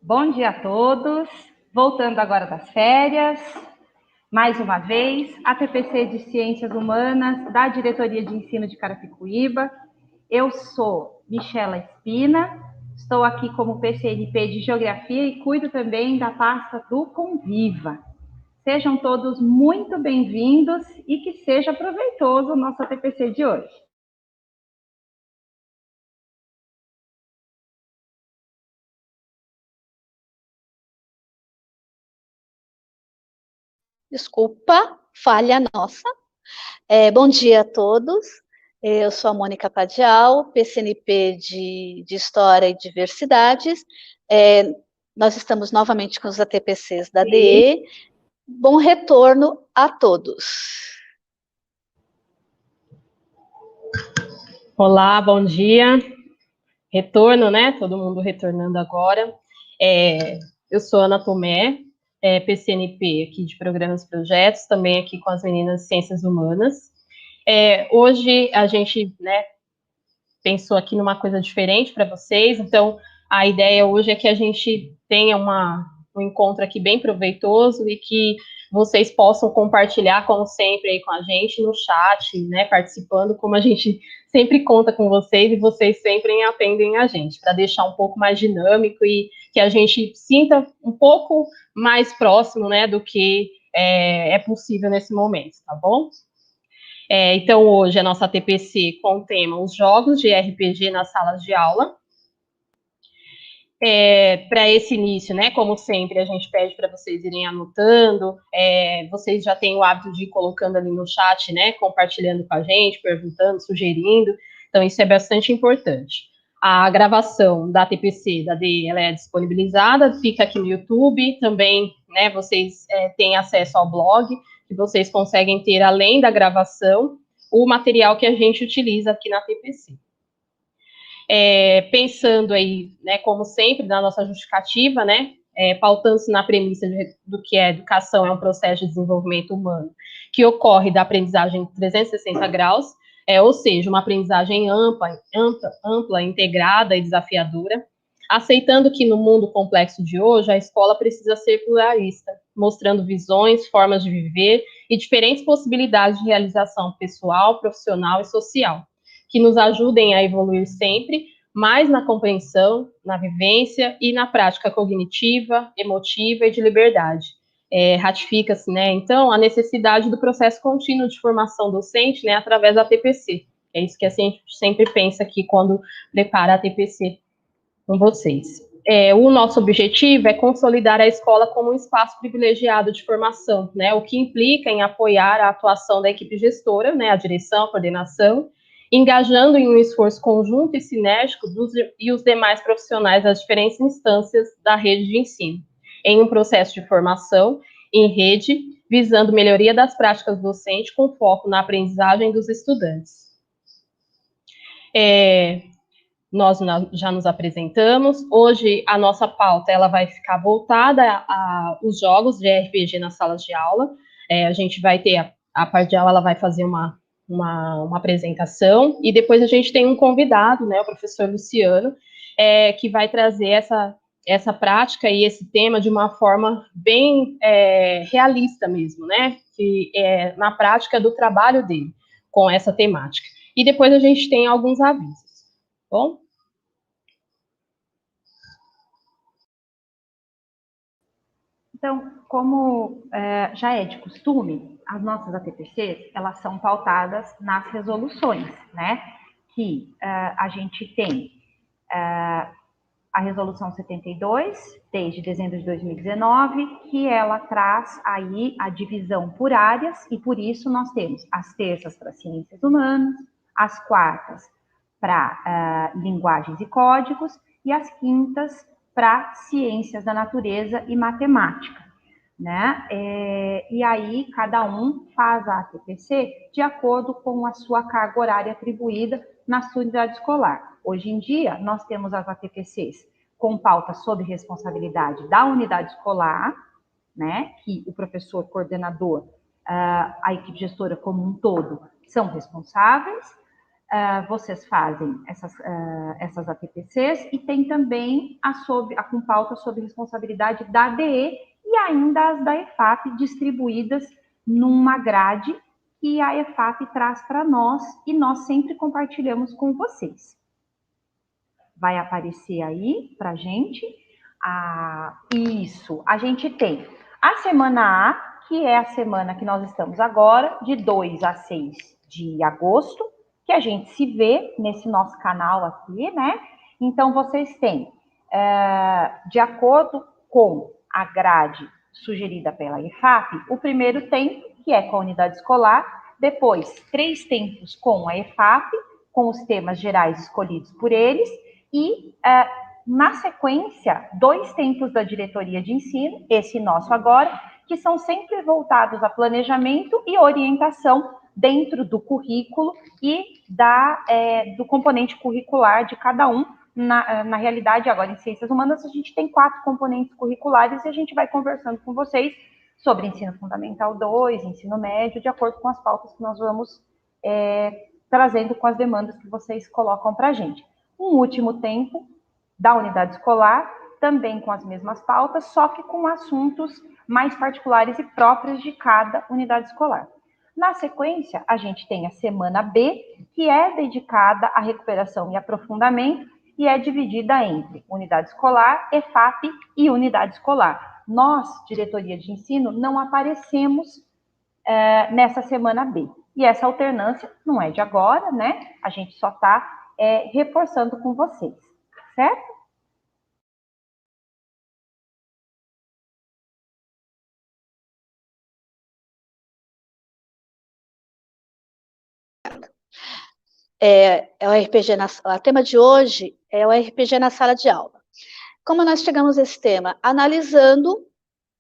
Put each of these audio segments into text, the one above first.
Bom dia a todos. Voltando agora das férias, mais uma vez, a TPC de Ciências Humanas da Diretoria de Ensino de Carapicuíba. Eu sou Michela Espina, estou aqui como PCNP de Geografia e cuido também da pasta do Conviva. Sejam todos muito bem-vindos e que seja proveitoso o nosso TPC de hoje. Desculpa, falha nossa. Bom dia a todos. Eu sou a Mônica Padial, PCNP de História e Diversidades. Nós estamos novamente com os ATPCs da DE. Bom retorno a todos. Olá, bom dia. Retorno, né? Todo mundo retornando agora. Eu sou Ana Tomé, PCNP aqui de Programas e Projetos, também aqui com as meninas de Ciências Humanas. Hoje a gente, né, pensou aqui numa coisa diferente para vocês, então a ideia hoje é que a gente tenha um encontro aqui bem proveitoso e que vocês possam compartilhar, como sempre, aí com a gente no chat, né, participando, como a gente sempre conta com vocês e vocês sempre atendem a gente, para deixar um pouco mais dinâmico e que a gente sinta um pouco mais próximo, né, do que é possível nesse momento, tá bom? Então, hoje a nossa TPC com o tema Os Jogos de RPG nas Salas de Aula. Para esse início, né, como sempre, a gente pede para vocês irem anotando, vocês já têm o hábito de ir colocando ali no chat, né, compartilhando com a gente, perguntando, sugerindo, então isso é bastante importante. A gravação da TPC, da DE, ela é disponibilizada, fica aqui no YouTube, também, né, vocês têm acesso ao blog, que vocês conseguem ter, além da gravação, o material que a gente utiliza aqui na TPC. Pensando aí, né, como sempre, na nossa justificativa, né, pautando-se na premissa do que a educação é um processo de desenvolvimento humano que ocorre da aprendizagem 360 graus, ou seja, uma aprendizagem ampla, integrada e desafiadora, aceitando que no mundo complexo de hoje a escola precisa ser pluralista, mostrando visões, formas de viver e diferentes possibilidades de realização pessoal, profissional e social, que nos ajudem a evoluir sempre, mais na compreensão, na vivência e na prática cognitiva, emotiva e de liberdade. Ratifica-se, né, então, a necessidade do processo contínuo de formação docente, né, através da TPC. É isso que a gente sempre pensa aqui quando prepara a TPC com vocês. O nosso objetivo é consolidar a escola como um espaço privilegiado de formação, né, o que implica em apoiar a atuação da equipe gestora, né, a direção, a coordenação, engajando em um esforço conjunto e sinérgico e os demais profissionais das diferentes instâncias da rede de ensino, em um processo de formação em rede, visando melhoria das práticas docentes com foco na aprendizagem dos estudantes. Nós já nos apresentamos. Hoje a nossa pauta ela vai ficar voltada aos jogos de RPG nas salas de aula. A gente vai ter, a parte de aula ela vai fazer uma apresentação, e depois a gente tem um convidado, né, o professor Luciano, que vai trazer essa prática e esse tema de uma forma bem realista mesmo, né, que na prática do trabalho dele com essa temática. E depois a gente tem alguns avisos. Bom? Então, como já é de costume, as nossas ATPCs, elas são pautadas nas resoluções, né? Que a gente tem a resolução 72, desde dezembro de 2019, que ela traz aí a divisão por áreas, e por isso nós temos as terças para ciências humanas, as quartas para linguagens e códigos, e as quintas para ciências da natureza e matemática, né? E aí cada um faz a ATPC de acordo com a sua carga horária atribuída na sua unidade escolar. Hoje em dia, nós temos as ATPCs com pauta sob responsabilidade da unidade escolar, né? Que o professor coordenador, a equipe gestora como um todo, são responsáveis. vocês fazem essas ATPCs e tem também com pauta sob responsabilidade da ADE e ainda as da EFAP distribuídas numa grade que a EFAP traz para nós e nós sempre compartilhamos com vocês. Vai aparecer aí para a gente. Isso, a gente tem a semana A, que é a semana que nós estamos agora, de 2 a 6 de agosto, que a gente se vê nesse nosso canal aqui, né? Então, vocês têm, de acordo com a grade sugerida pela EFAP, o primeiro tempo, que é com a unidade escolar, depois 3 tempos com a EFAP, com os temas gerais escolhidos por eles, e, na sequência, 2 tempos da diretoria de ensino, esse nosso agora, que são sempre voltados a planejamento e orientação dentro do currículo e do componente curricular de cada um. Na realidade, agora em Ciências Humanas, a gente tem 4 componentes curriculares e a gente vai conversando com vocês sobre ensino fundamental 2, ensino médio, de acordo com as pautas que nós vamos trazendo com as demandas que vocês colocam para a gente. Um último tempo da unidade escolar, também com as mesmas pautas, só que com assuntos mais particulares e próprios de cada unidade escolar. Na sequência, a gente tem a semana B, que é dedicada à recuperação e aprofundamento, e é dividida entre unidade escolar, EFAP e unidade escolar. Nós, diretoria de ensino, não aparecemos nessa semana B. E essa alternância não é de agora, né? A gente só está reforçando com vocês, certo? O RPG o tema de hoje é o RPG na sala de aula. Como nós chegamos a esse tema? Analisando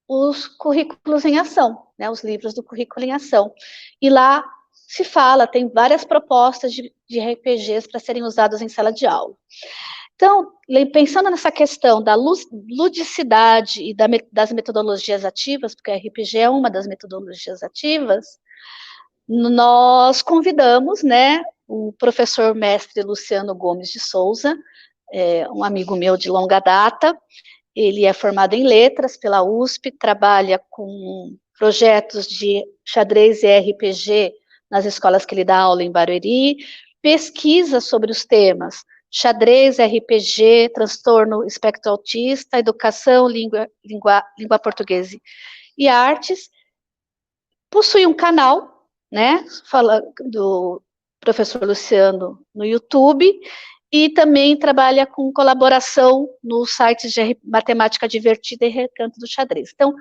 os currículos em ação, né, os livros do currículo em ação. E lá se fala, tem várias propostas de RPGs para serem usados em sala de aula. Então, pensando nessa questão da ludicidade e das metodologias ativas, porque a RPG é uma das metodologias ativas, nós convidamos, né, o professor mestre Luciano Gomes de Souza, um amigo meu de longa data. Ele é formado em letras pela USP, trabalha com projetos de xadrez e RPG nas escolas que ele dá aula em Barueri, pesquisa sobre os temas xadrez, RPG, transtorno espectro autista, educação, língua portuguesa e artes. Possui um canal, né, fala do professor Luciano no YouTube, e também trabalha com colaboração nos sites de Matemática Divertida e Recanto do Xadrez. Então,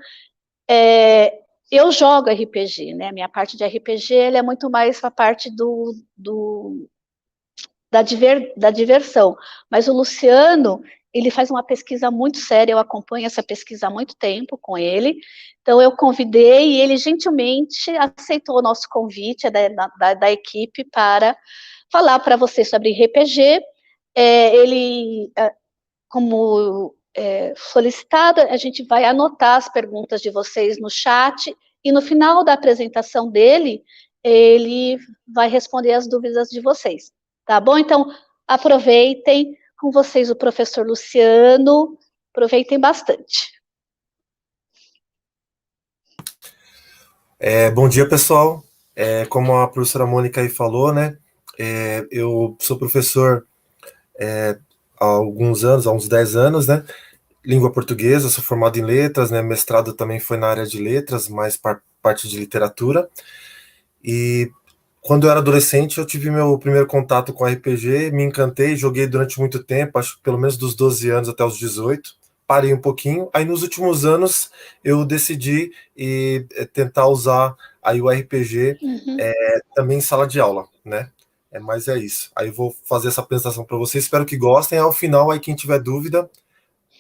eu jogo RPG, né? Minha parte de RPG é muito mais a parte da diversão. Mas o Luciano, ele faz uma pesquisa muito séria, eu acompanho essa pesquisa há muito tempo com ele. Então, eu convidei e ele gentilmente aceitou o nosso convite da equipe para falar para vocês sobre RPG. Ele, como solicitado, a gente vai anotar as perguntas de vocês no chat e no final da apresentação dele, ele vai responder as dúvidas de vocês, tá bom? Então, aproveitem com vocês o professor Luciano, aproveitem bastante. Bom dia, pessoal. Como a professora Mônica aí falou, né? Eu sou professor há alguns anos, há uns 10 anos, né? Língua portuguesa, sou formado em letras, né? Mestrado também foi na área de letras, mais parte de literatura. E quando eu era adolescente, eu tive meu primeiro contato com RPG, me encantei, joguei durante muito tempo, acho que pelo menos dos 12 anos até os 18. Parei um pouquinho, aí nos últimos anos eu decidi tentar usar aí o RPG também em sala de aula, né? Mas é isso. Aí eu vou fazer essa apresentação para vocês, espero que gostem. Ao final, aí quem tiver dúvida,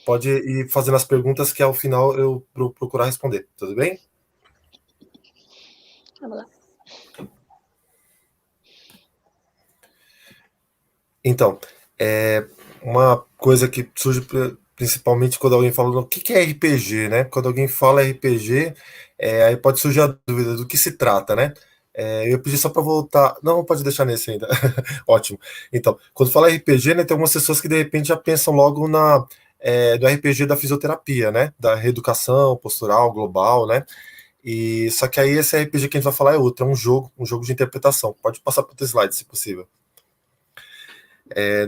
pode ir fazendo as perguntas que ao final eu procurar responder. Tudo bem? Vamos lá. Então, uma coisa que surge principalmente quando alguém fala o que é RPG, né? Quando alguém fala RPG, aí pode surgir a dúvida do que se trata, né? Eu ia pedir só para voltar. Não, pode deixar nesse ainda. Ótimo. Então, quando fala RPG, né, tem algumas pessoas que de repente já pensam logo do RPG da fisioterapia, né? Da reeducação postural global, né? E só que aí esse RPG que a gente vai falar é outro, é um jogo de interpretação. Pode passar para o slide, se possível.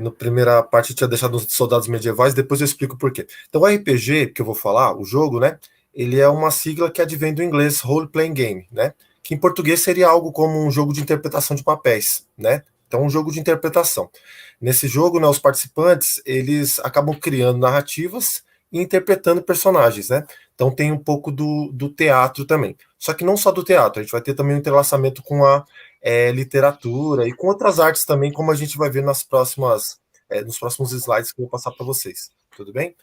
Na primeira parte eu tinha deixado os soldados medievais, depois eu explico por quê. Então o RPG que eu vou falar, o jogo, né? Ele é uma sigla que advém do inglês Role Playing Game, né? Que em português seria algo como um jogo de interpretação de papéis, né? Então um jogo de interpretação. Nesse jogo, né, os participantes, eles acabam criando narrativas e interpretando personagens, né? Então tem um pouco do teatro também. Só que não só do teatro, a gente vai ter também um entrelaçamento com a literatura e com outras artes também, como a gente vai ver nos próximos slides que eu vou passar para vocês. Tudo bem?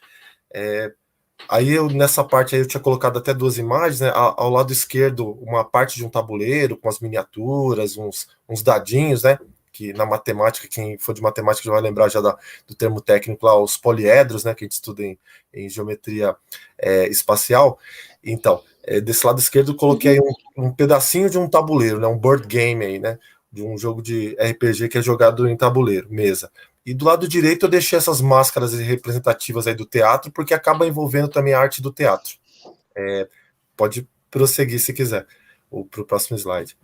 Aí nessa parte aí eu tinha colocado até 2 imagens, né? Ao lado esquerdo, uma parte de um tabuleiro com as miniaturas, uns dadinhos, né? Que na matemática, quem for de matemática já vai lembrar já do termo técnico lá, os poliedros, né? Que a gente estuda em geometria espacial. Então, desse lado esquerdo eu coloquei aí um pedacinho de um tabuleiro, né? Um board game aí, né? De um jogo de RPG que é jogado em tabuleiro, mesa. E do lado direito eu deixei essas máscaras representativas aí do teatro, porque acaba envolvendo também a arte do teatro. Pode prosseguir se quiser, ou para o próximo slide.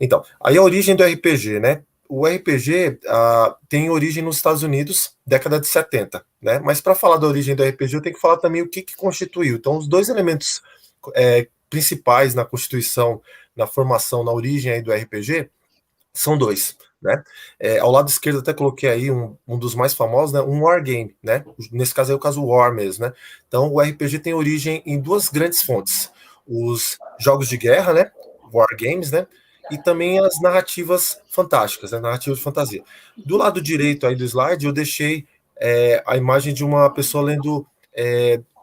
Então, aí a origem do RPG, né? O RPG tem origem nos Estados Unidos, década de 70, né? Mas para falar da origem do RPG, eu tenho que falar também o que constituiu. Então, os 2 elementos principais na constituição, na formação, na origem aí do RPG, são 2, né? Ao lado esquerdo até coloquei aí um dos mais famosos, né? Um wargame, né? Nesse caso é o caso War mesmo, né? Então o RPG tem origem em 2 grandes fontes: os jogos de guerra, né? Wargames, né? E também as narrativas fantásticas, né? Narrativas de fantasia. Do lado direito aí do slide eu deixei a imagem de uma pessoa lendo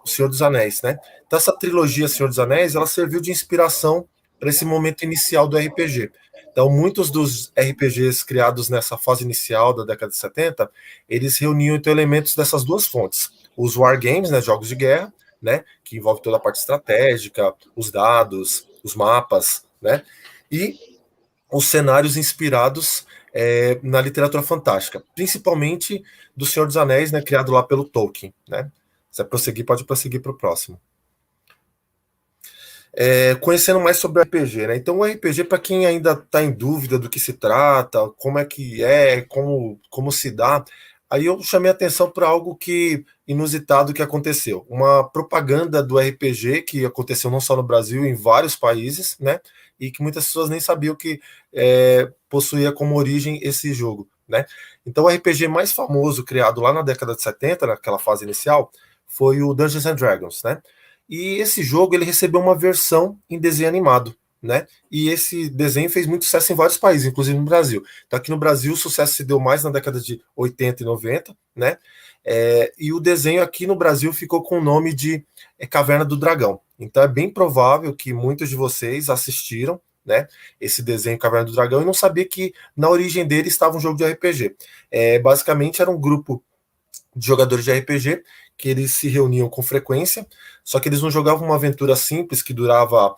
O Senhor dos Anéis, né? Então essa trilogia Senhor dos Anéis, ela serviu de inspiração para esse momento inicial do RPG. Então, muitos dos RPGs criados nessa fase inicial da década de 70, eles reuniam então, elementos dessas 2 fontes. Os wargames, né, jogos de guerra, né, que envolve toda a parte estratégica, os dados, os mapas, né, e os cenários inspirados na literatura fantástica, principalmente do Senhor dos Anéis, né, criado lá pelo Tolkien. Né. Se prosseguir, pode prosseguir para o próximo. Conhecendo mais sobre o RPG, né? Então, o RPG, para quem ainda está em dúvida do que se trata, como é que como se dá, aí eu chamei atenção para algo inusitado que aconteceu. Uma propaganda do RPG que aconteceu não só no Brasil, em vários países, né? E que muitas pessoas nem sabiam que possuía como origem esse jogo, né? Então, o RPG mais famoso criado lá na década de 70, naquela fase inicial, foi o Dungeons and Dragons, né? E esse jogo ele recebeu uma versão em desenho animado, né? E esse desenho fez muito sucesso em vários países, inclusive no Brasil. Então aqui no Brasil o sucesso se deu mais na década de 80 e 90, né? E o desenho aqui no Brasil ficou com o nome de Caverna do Dragão. Então é bem provável que muitos de vocês assistiram, né, esse desenho Caverna do Dragão e não sabia que na origem dele estava um jogo de RPG. Basicamente era um grupo de jogadores de RPG que eles se reuniam com frequência, só que eles não jogavam uma aventura simples que durava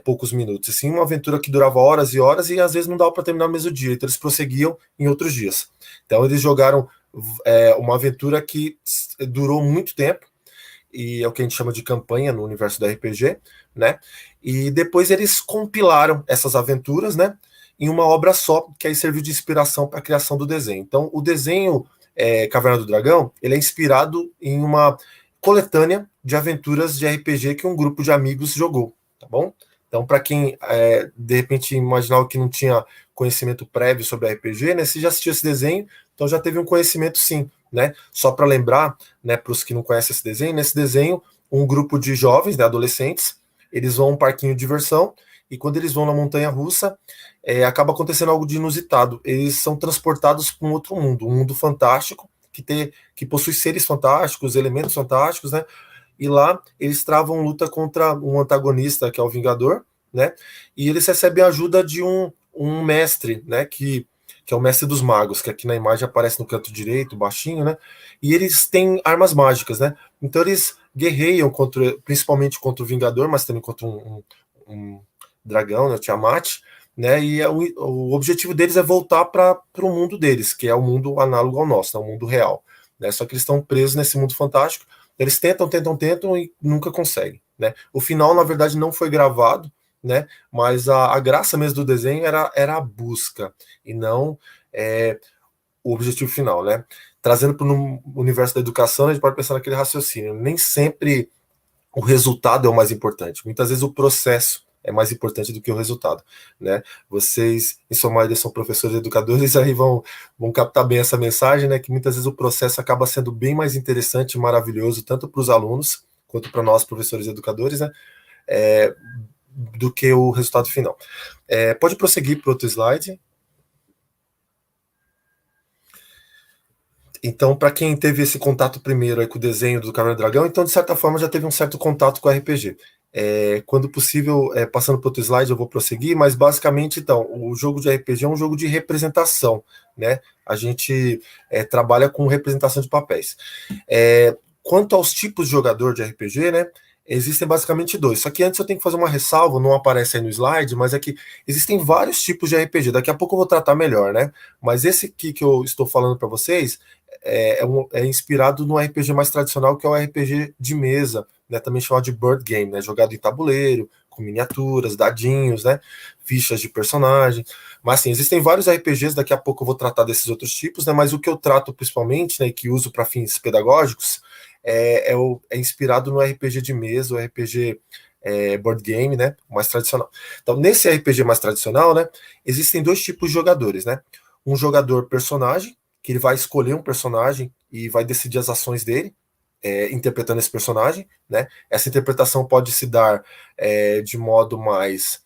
poucos minutos, e sim uma aventura que durava horas e horas e às vezes não dava para terminar no mesmo dia, então eles prosseguiam em outros dias. Então eles jogaram uma aventura que durou muito tempo, e é o que a gente chama de campanha no universo do RPG, né? E depois eles compilaram essas aventuras, né, em uma obra só, que aí serviu de inspiração para a criação do desenho. Então o desenho Caverna do Dragão, ele é inspirado em uma coletânea de aventuras de RPG que um grupo de amigos jogou, tá bom? Então, para quem de repente imaginava que não tinha conhecimento prévio sobre RPG, né? Se já assistiu esse desenho, então já teve um conhecimento sim, né? Só para lembrar, né, para os que não conhecem esse desenho, nesse desenho, um grupo de jovens, né, adolescentes, eles vão a um parquinho de diversão e quando eles vão na montanha-russa, acaba acontecendo algo de inusitado. Eles são transportados para um outro mundo, um mundo fantástico, que possui seres fantásticos, elementos fantásticos, né? E lá eles travam luta contra um antagonista, que é o Vingador, né? E eles recebem a ajuda de um mestre, né? Que é o mestre dos magos, que aqui na imagem aparece no canto direito, baixinho, né? E eles têm armas mágicas, né? Então eles guerreiam principalmente contra o Vingador, mas também contra um dragão, né, Tiamat, né? E o objetivo deles é voltar para o mundo deles, que é o mundo análogo ao nosso, né, o mundo real, né? Só que eles estão presos nesse mundo fantástico. Eles tentam e nunca conseguem, né? O final, na verdade, não foi gravado, né? Mas a graça mesmo do desenho era a busca e não o objetivo final, né? Trazendo para o universo da educação, a gente pode pensar naquele raciocínio. Nem sempre o resultado é o mais importante. Muitas vezes o processo é mais importante do que o resultado, né? Vocês, em sua maioria, são professores e educadores, aí vão captar bem essa mensagem, né? Que muitas vezes o processo acaba sendo bem mais interessante e maravilhoso, tanto para os alunos quanto para nós, professores e educadores, né? Do que o resultado final. Pode prosseguir para outro slide. Então, para quem teve esse contato primeiro aí com o desenho do Caverna do Dragão, então, de certa forma, já teve um certo contato com o RPG. Quando possível, passando para outro slide, eu vou prosseguir, mas basicamente, então, o jogo de RPG é um jogo de representação, né? A gente trabalha com representação de papéis. Quanto aos tipos de jogador de RPG, né? Existem basicamente dois. Só que antes eu tenho que fazer uma ressalva, não aparece aí no slide, mas é que existem vários tipos de RPG. Daqui a pouco eu vou tratar melhor, né? Mas esse aqui que eu estou falando para vocês é inspirado no RPG mais tradicional, que é o RPG de mesa, né, também chamado de board game, né, jogado em tabuleiro, com miniaturas, dadinhos, né, fichas de personagem. Mas assim, existem vários RPGs, daqui a pouco eu vou tratar desses outros tipos, né, mas o que eu trato principalmente, né, e que uso para fins pedagógicos, é inspirado no RPG de mesa, o RPG board game, né, mais tradicional. Então, nesse RPG mais tradicional, né, existem dois tipos de jogadores, né, um jogador personagem, que ele vai escolher um personagem e vai decidir as ações dele, interpretando esse personagem, né? Essa interpretação pode se dar de modo mais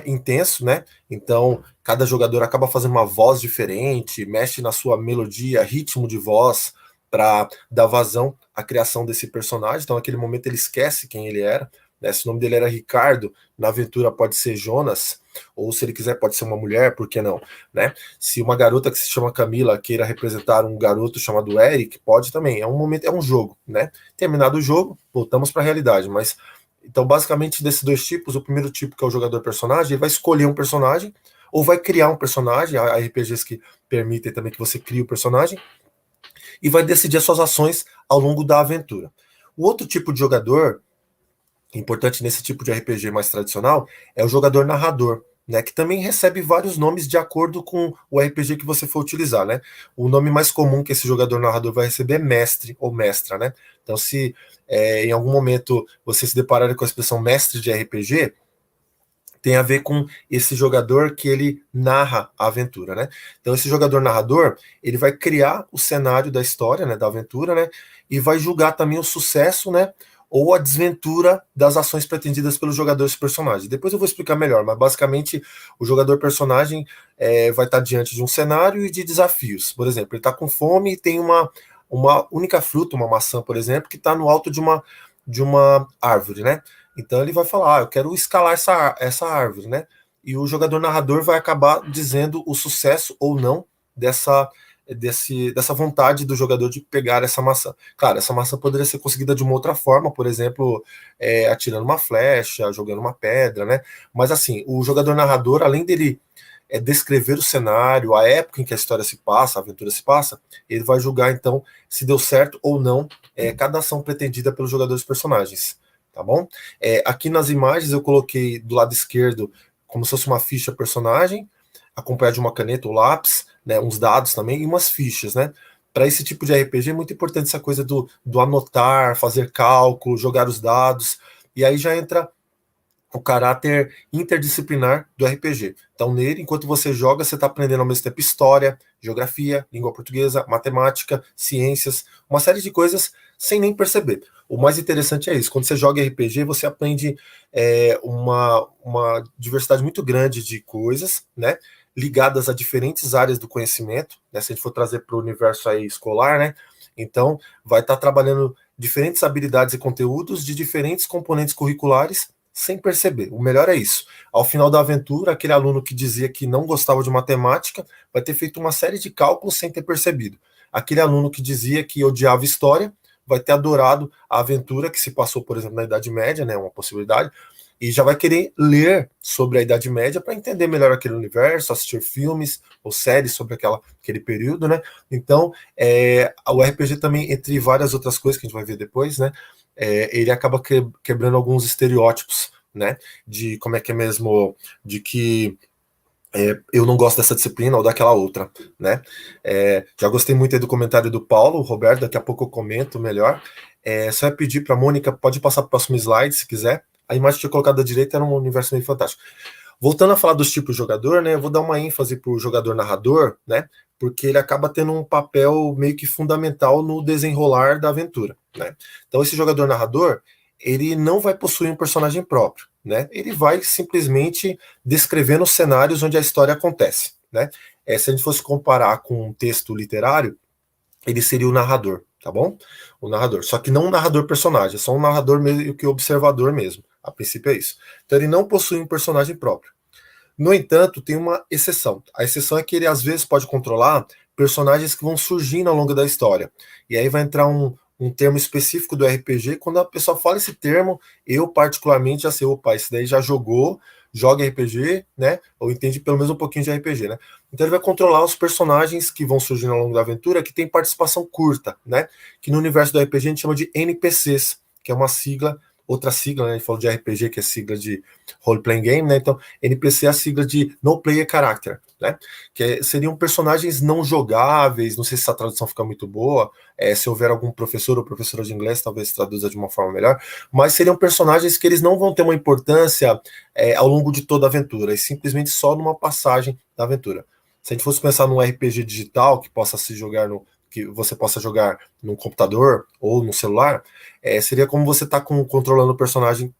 intenso, né? Então, cada jogador acaba fazendo uma voz diferente, mexe na sua melodia, ritmo de voz, para dar vazão à criação desse personagem. Então, naquele momento, ele esquece quem ele era. Né? Se o nome dele era Ricardo, na aventura pode ser Jonas, ou se ele quiser pode ser uma mulher, por que não? Né? Se uma garota que se chama Camila queira representar um garoto chamado Eric, pode também. É um momento, é um jogo, né? Terminado o jogo, voltamos para a realidade. Mas então, basicamente, desses dois tipos, o primeiro tipo, que é o jogador personagem, ele vai escolher um personagem ou vai criar um personagem. Há RPGs que permitem também que você crie o personagem e vai decidir as suas ações ao longo da aventura. O outro tipo de jogador importante nesse tipo de RPG mais tradicional é o jogador narrador, né, que também recebe vários nomes de acordo com o RPG que você for utilizar, né? O nome mais comum que esse jogador narrador vai receber é mestre ou mestra, né? Então, se em algum momento você se deparar com a expressão mestre de RPG, tem a ver com esse jogador que ele narra a aventura, né? Então, esse jogador narrador, ele vai criar o cenário da história, né, da aventura, né? E vai julgar também o sucesso, né? Ou a desventura das ações pretendidas pelos jogadores personagem. Depois eu vou explicar melhor, mas basicamente o jogador personagem vai estar diante de um cenário e de desafios. Por exemplo, ele está com fome e tem uma única fruta, uma maçã, por exemplo, que está no alto de uma árvore, né? Então ele vai falar, eu quero escalar essa árvore, né? E o jogador narrador vai acabar dizendo o sucesso ou não dessa vontade do jogador de pegar essa maçã. Claro, essa maçã poderia ser conseguida de uma outra forma, por exemplo, atirando uma flecha, jogando uma pedra, né? Mas assim, o jogador narrador, além dele descrever o cenário, a época em que a história se passa, a aventura se passa, ele vai julgar então se deu certo ou não cada ação pretendida pelos jogadores personagens, tá bom? Aqui nas imagens eu coloquei do lado esquerdo como se fosse uma ficha personagem, acompanhada de uma caneta ou lápis, né, uns dados também e umas fichas, né? Para esse tipo de RPG é muito importante essa coisa do anotar, fazer cálculo, jogar os dados, e aí já entra o caráter interdisciplinar do RPG. Então, nele, enquanto você joga, você está aprendendo ao mesmo tempo história, geografia, língua portuguesa, matemática, ciências, uma série de coisas sem nem perceber. O mais interessante é isso, quando você joga RPG, você aprende uma diversidade muito grande de coisas, né? Ligadas a diferentes áreas do conhecimento, né? Se a gente for trazer para o universo aí escolar, né? Então, vai estar trabalhando diferentes habilidades e conteúdos de diferentes componentes curriculares sem perceber. O melhor é isso. Ao final da aventura, aquele aluno que dizia que não gostava de matemática vai ter feito uma série de cálculos sem ter percebido. Aquele aluno que dizia que odiava história vai ter adorado a aventura que se passou, por exemplo, na Idade Média, né? Uma possibilidade. e já vai querer ler sobre a Idade Média para entender melhor aquele universo, assistir filmes ou séries sobre aquele período, né? Então, o RPG também, entre várias outras coisas que a gente vai ver depois, né? Ele acaba quebrando alguns estereótipos, né? De como é que é mesmo, de que eu não gosto dessa disciplina ou daquela outra, né? Já gostei muito aí do comentário do Paulo, Roberto, daqui a pouco eu comento melhor. Só pedir para a Mônica, pode passar para o próximo slide, se quiser. A imagem que tinha colocado à direita era um universo meio fantástico. Voltando a falar dos tipos de jogador, né? Eu vou dar uma ênfase para o jogador narrador, né? Porque ele acaba tendo um papel meio que fundamental no desenrolar da aventura, né? Então, esse jogador narrador, ele não vai possuir um personagem próprio, né? Ele vai simplesmente descrevendo os cenários onde a história acontece, né? Se a gente fosse comparar com um texto literário, ele seria o narrador, tá bom? O narrador. Só que não um narrador personagem, é só um narrador meio que observador mesmo. A princípio é isso. Então ele não possui um personagem próprio. No entanto, tem uma exceção. A exceção é que ele às vezes pode controlar personagens que vão surgindo ao longo da história. E aí vai entrar um termo específico do RPG. Quando a pessoa fala esse termo, eu particularmente já sei, opa, esse daí já joga RPG, né? Ou entende pelo menos um pouquinho de RPG, né? Então ele vai controlar os personagens que vão surgindo ao longo da aventura, que tem participação curta, né? Que no universo do RPG a gente chama de NPCs, que é uma sigla, outra sigla, né? A gente falou de RPG, que é sigla de Role Playing Game, né? Então NPC é a sigla de No Player Character, né? Seriam personagens não jogáveis, não sei se essa tradução fica muito boa, se houver algum professor ou professora de inglês, talvez traduza de uma forma melhor, mas seriam personagens que eles não vão ter uma importância ao longo de toda a aventura, e simplesmente só numa passagem da aventura. Se a gente fosse pensar num RPG digital que possa se jogar que você possa jogar no computador ou no celular, seria como você está controlando o personagem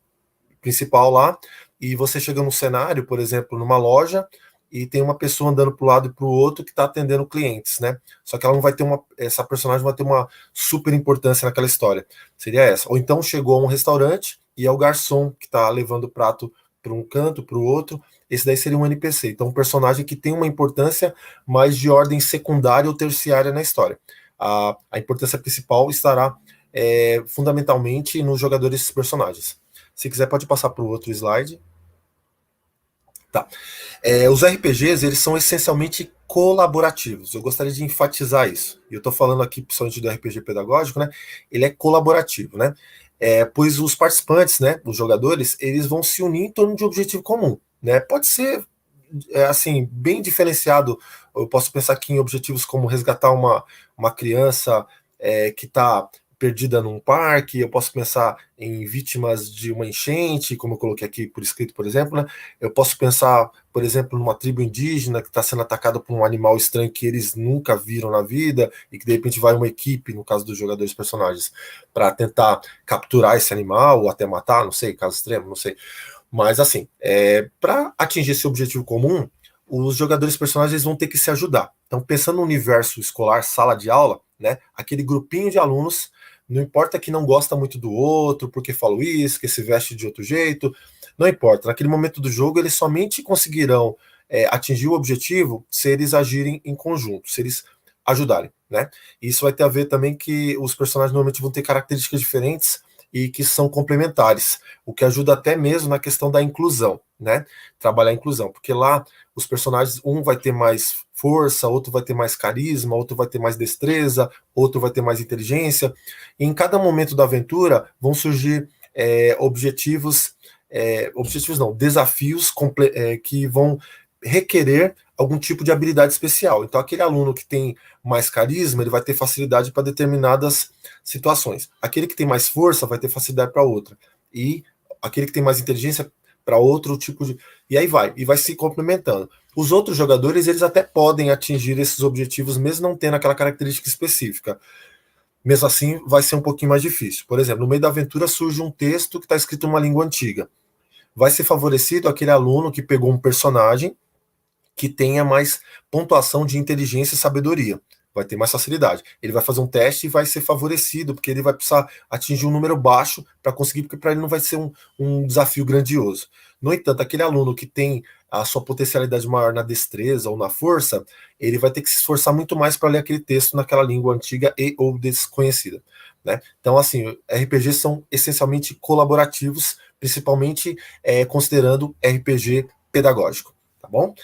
principal lá, e você chega num cenário, por exemplo, numa loja, e tem uma pessoa andando para o lado e para o outro que está atendendo clientes, né? Só que ela não vai ter essa personagem vai ter uma super importância naquela história. Seria essa. Ou então chegou a um restaurante e é o garçom que está levando o prato para um canto, para o outro. Esse daí seria um NPC. Então, um personagem que tem uma importância mais de ordem secundária ou terciária na história. A importância principal estará fundamentalmente nos jogadores desses personagens. Se quiser, pode passar para o outro slide. Tá. Os RPGs, eles são essencialmente colaborativos. Eu gostaria de enfatizar isso. E eu estou falando aqui, principalmente do RPG pedagógico, né? Ele é colaborativo, né? Pois os participantes, né, os jogadores, eles vão se unir em torno de um objetivo comum, né? Pode ser, assim, bem diferenciado. Eu posso pensar aqui em objetivos como resgatar uma criança que está perdida num parque, eu posso pensar em vítimas de uma enchente, como eu coloquei aqui por escrito, por exemplo, né? Eu posso pensar, por exemplo, numa tribo indígena que está sendo atacada por um animal estranho que eles nunca viram na vida e que de repente vai uma equipe, no caso dos jogadores personagens, para tentar capturar esse animal ou até matar, não sei, caso extremo, não sei. Mas assim, para atingir esse objetivo comum, os jogadores personagens vão ter que se ajudar. Então, pensando no universo escolar, sala de aula, né? Aquele grupinho de alunos, não importa que não gosta muito do outro, porque falou isso, que se veste de outro jeito, não importa. Naquele momento do jogo, eles somente conseguirão atingir o objetivo se eles agirem em conjunto, se eles ajudarem, né? E isso vai ter a ver também que os personagens normalmente vão ter características diferentes e que são complementares, o que ajuda até mesmo na questão da inclusão, né? Trabalhar a inclusão, porque lá os personagens, um vai ter mais força, outro vai ter mais carisma, outro vai ter mais destreza, outro vai ter mais inteligência, e em cada momento da aventura vão surgir desafios que vão requerer algum tipo de habilidade especial. Então, aquele aluno que tem mais carisma, ele vai ter facilidade para determinadas situações. Aquele que tem mais força vai ter facilidade para outra. E aquele que tem mais inteligência para outro tipo de... E aí vai se complementando. Os outros jogadores, eles até podem atingir esses objetivos, mesmo não tendo aquela característica específica. Mesmo assim, vai ser um pouquinho mais difícil. Por exemplo, no meio da aventura surge um texto que está escrito em uma língua antiga. Vai ser favorecido aquele aluno que pegou um personagem que tenha mais pontuação de inteligência e sabedoria. Vai ter mais facilidade. Ele vai fazer um teste e vai ser favorecido, porque ele vai precisar atingir um número baixo para conseguir, porque para ele não vai ser um desafio grandioso. No entanto, aquele aluno que tem a sua potencialidade maior na destreza ou na força, ele vai ter que se esforçar muito mais para ler aquele texto naquela língua antiga e ou desconhecida, né? Então, assim, RPGs são essencialmente colaborativos, principalmente considerando RPG pedagógico, tá bom?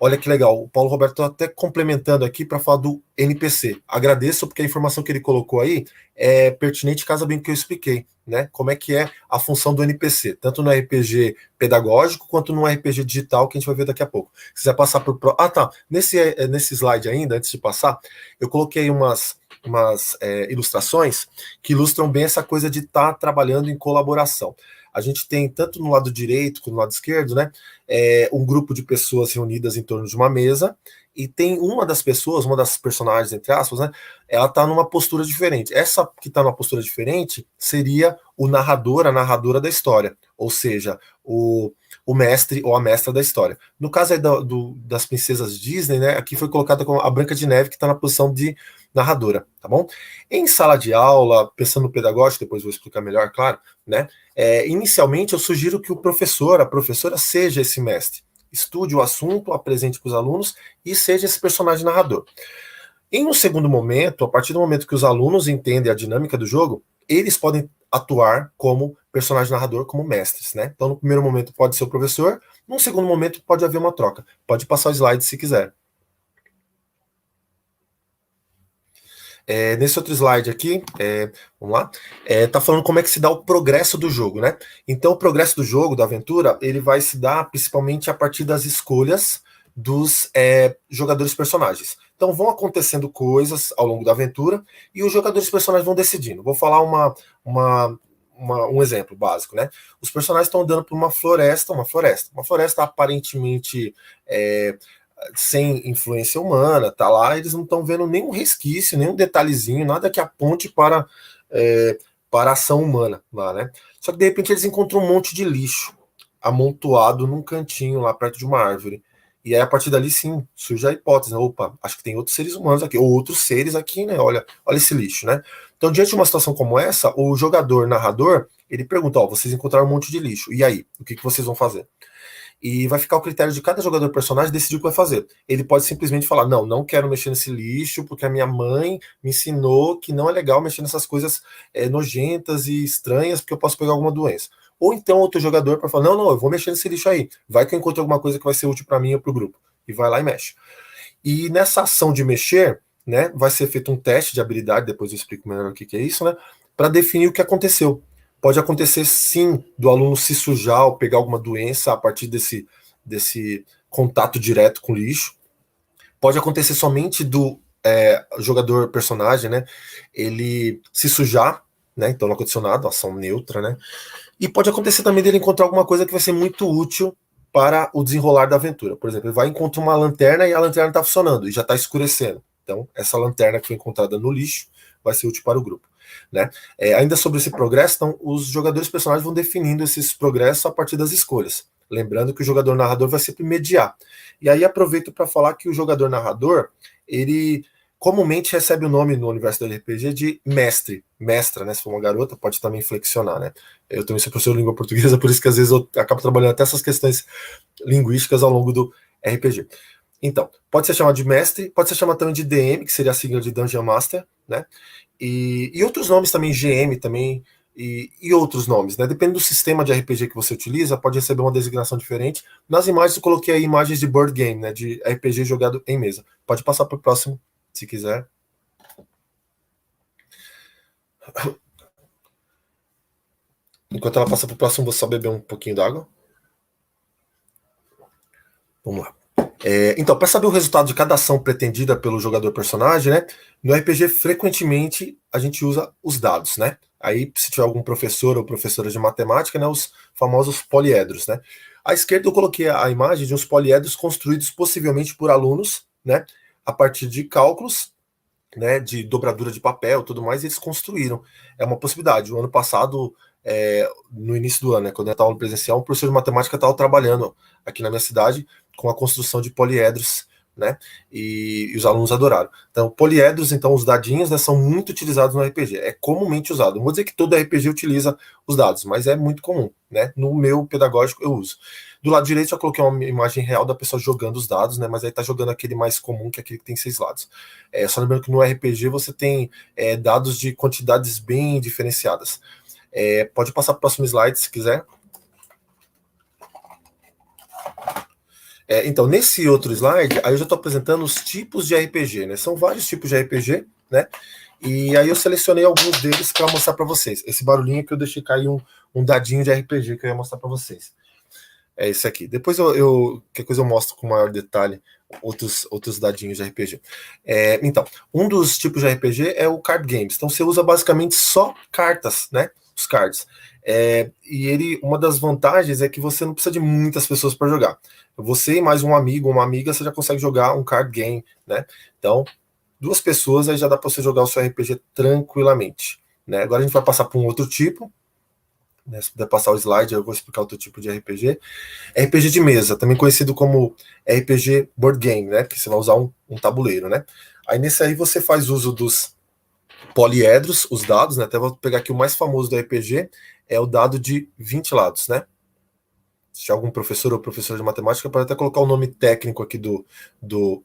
Olha que legal, o Paulo Roberto está até complementando aqui para falar do NPC. Agradeço, porque a informação que ele colocou aí é pertinente, casa bem com o que eu expliquei, né? Como é que é a função do NPC, tanto no RPG pedagógico quanto no RPG digital, que a gente vai ver daqui a pouco. Se quiser passar por. Ah, tá. Nesse slide ainda, antes de passar, eu coloquei umas ilustrações que ilustram bem essa coisa de estar trabalhando em colaboração. A gente tem, tanto no lado direito quanto no lado esquerdo, né, um grupo de pessoas reunidas em torno de uma mesa, e tem uma das pessoas, uma das personagens, entre aspas, né, ela está numa postura diferente. Essa que está numa postura diferente seria o narrador, a narradora da história, ou seja, o mestre ou a mestra da história. No caso aí das princesas Disney, né, aqui foi colocada como a Branca de Neve, que está na posição de narradora, tá bom? Em sala de aula, pensando no pedagógico, depois vou explicar melhor, claro, né? Inicialmente, eu sugiro que o professor, a professora, seja esse mestre. Estude o assunto, apresente para os alunos e seja esse personagem narrador. Em um segundo momento, a partir do momento que os alunos entendem a dinâmica do jogo, eles podem atuar como personagem narrador, como mestres, né? Então, no primeiro momento pode ser o professor, num segundo momento pode haver uma troca. Pode passar o slide se quiser. Nesse outro slide aqui, vamos lá, tá falando como é que se dá o progresso do jogo, né? Então, o progresso do jogo, da aventura, ele vai se dar principalmente a partir das escolhas dos jogadores personagens. Então, vão acontecendo coisas ao longo da aventura e os jogadores personagens vão decidindo. Vou falar um exemplo básico, né? Os personagens estão andando por uma floresta aparentemente sem influência humana, tá lá, eles não estão vendo nenhum resquício, nenhum detalhezinho, nada que aponte para a ação humana lá, né? Só que de repente eles encontram um monte de lixo amontoado num cantinho lá perto de uma árvore. E aí, a partir dali, sim, surge a hipótese, né? Opa, acho que tem outros seres humanos aqui, ou outros seres aqui, né? Olha esse lixo, né? Então, diante de uma situação como essa, o jogador, narrador, ele pergunta, vocês encontraram um monte de lixo, e aí? O que vocês vão fazer? E vai ficar o critério de cada jogador personagem decidir o que vai fazer. Ele pode simplesmente falar, não quero mexer nesse lixo, porque a minha mãe me ensinou que não é legal mexer nessas coisas nojentas e estranhas, porque eu posso pegar alguma doença. Ou então outro jogador para falar, não, eu vou mexer nesse lixo aí. Vai que eu encontro alguma coisa que vai ser útil para mim ou para o grupo. E vai lá e mexe. E nessa ação de mexer, né, vai ser feito um teste de habilidade, depois eu explico melhor o que é isso, né, para definir o que aconteceu. Pode acontecer, sim, do aluno se sujar ou pegar alguma doença a partir desse contato direto com o lixo. Pode acontecer somente do jogador personagem, né, ele se sujar, né, então não aconteceu nada, ação neutra, né. E pode acontecer também dele encontrar alguma coisa que vai ser muito útil para o desenrolar da aventura. Por exemplo, ele vai encontrar uma lanterna e a lanterna está funcionando e já está escurecendo. Então, essa lanterna que foi encontrada no lixo vai ser útil para o grupo, né? Ainda sobre esse progresso, então, os jogadores personagens vão definindo esses progressos a partir das escolhas. Lembrando que o jogador narrador vai sempre mediar. E aí aproveito para falar que o jogador narrador, ele comumente recebe o nome no universo do RPG de mestre, mestra, né? Se for uma garota, pode também flexionar, né? Eu também sou professor de língua portuguesa, por isso que às vezes eu acabo trabalhando até essas questões linguísticas ao longo do RPG. Então, pode ser chamado de mestre, pode ser chamado também de DM, que seria a sigla de Dungeon Master, né? E outros nomes também, GM também, e outros nomes, né? Depende do sistema de RPG que você utiliza, pode receber uma designação diferente. Nas imagens eu coloquei aí imagens de board game, né? De RPG jogado em mesa. Pode passar para o próximo, se quiser. Enquanto ela passa para o próximo, vou só beber um pouquinho d'água. Vamos lá. Então, para saber o resultado de cada ação pretendida pelo jogador personagem, né? No RPG, frequentemente, a gente usa os dados, né? Aí, se tiver algum professor ou professora de matemática, né? Os famosos poliedros, né? À esquerda, eu coloquei a imagem de uns poliedros construídos possivelmente por alunos, né? A partir de cálculos, né? De dobradura de papel e tudo mais, eles construíram. É uma possibilidade. O ano passado, no início do ano, né? Quando eu estava no presencial, um professor de matemática estava trabalhando aqui na minha cidade com a construção de poliedros né? E os alunos adoraram. Então, poliedros, então, os dadinhos, né, são muito utilizados no RPG. É comumente usado. Não vou dizer que todo RPG utiliza os dados, mas é muito comum, né? No meu pedagógico eu uso. Do lado direito eu coloquei uma imagem real da pessoa jogando os dados, né? Mas aí tá jogando aquele mais comum, que é aquele que tem 6 lados. Só lembrando que no RPG você tem dados de quantidades bem diferenciadas. Pode passar para o próximo slide, se quiser. Então, nesse outro slide, aí eu já estou apresentando os tipos de RPG, né? São vários tipos de RPG, né? E aí eu selecionei alguns deles para mostrar para vocês. Esse barulhinho que eu deixei cair um dadinho de RPG que eu ia mostrar para vocês. É esse aqui. Depois qualquer coisa eu mostro com maior detalhe outros dadinhos de RPG. Então, um dos tipos de RPG é o card games. Então, você usa basicamente só cartas, né? Os cards. E uma das vantagens é que você não precisa de muitas pessoas para jogar. Você e mais um amigo ou uma amiga, você já consegue jogar um card game, né? Então, 2 pessoas, aí já dá para você jogar o seu RPG tranquilamente, né? Agora a gente vai passar para um outro tipo, né? Se puder passar o slide, eu vou explicar outro tipo de RPG. RPG de mesa, também conhecido como RPG board game, né? Que você vai usar um tabuleiro, né? Aí nesse aí você faz uso dos poliedros, os dados, né? Até vou pegar aqui o mais famoso do RPG, é o dado de 20 lados, né? Se algum professor ou professora de matemática, pode até colocar o nome técnico aqui do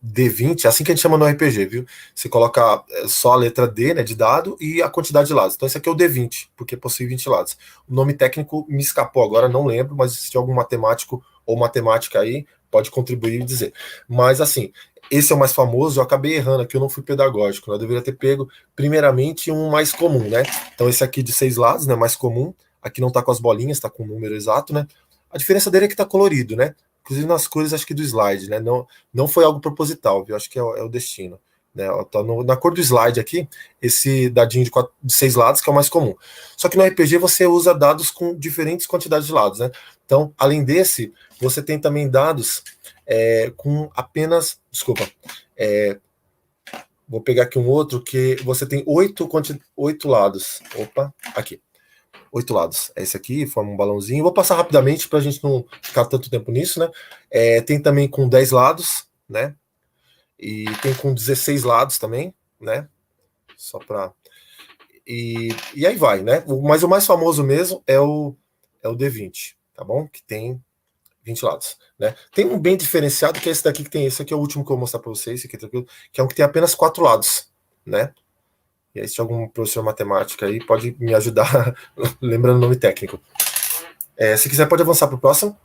D20, é assim que a gente chama no RPG, viu? Você coloca só a letra D, né, de dado, e a quantidade de lados. Então esse aqui é o D20, porque possui 20 lados. O nome técnico me escapou agora, não lembro, mas se algum matemático ou matemática aí, pode contribuir e dizer. Mas assim, esse é o mais famoso, eu acabei errando aqui, eu não fui pedagógico, né? Eu deveria ter pego primeiramente um mais comum, né? Então esse aqui de 6 lados, né, mais comum, aqui não tá com as bolinhas, tá com o número exato, né? A diferença dele é que tá colorido, né? Inclusive nas cores, acho que do slide, né? Não foi algo proposital, viu? Acho que é o destino. Né? Tá na cor do slide aqui, esse dadinho de 6 lados, que é o mais comum. Só que no RPG você usa dados com diferentes quantidades de lados, né? Então, além desse, você tem também dados com apenas. Desculpa. Vou pegar aqui um outro que você tem 8 lados. Opa, aqui. 8 lados. Esse aqui forma um balãozinho. Vou passar rapidamente para a gente não ficar tanto tempo nisso, né? Tem também com 10 lados, né? E tem com 16 lados também, né? Só para. E aí vai, né? Mas o mais famoso mesmo é o D20, tá bom? Que tem 20 lados, né? Tem um bem diferenciado que é esse daqui que tem. Esse aqui é o último que eu vou mostrar para vocês, esse aqui, que é um que tem apenas 4 lados, né? E aí, se algum professor de matemática aí, pode me ajudar lembrando o nome técnico. Se quiser, pode avançar para o próximo.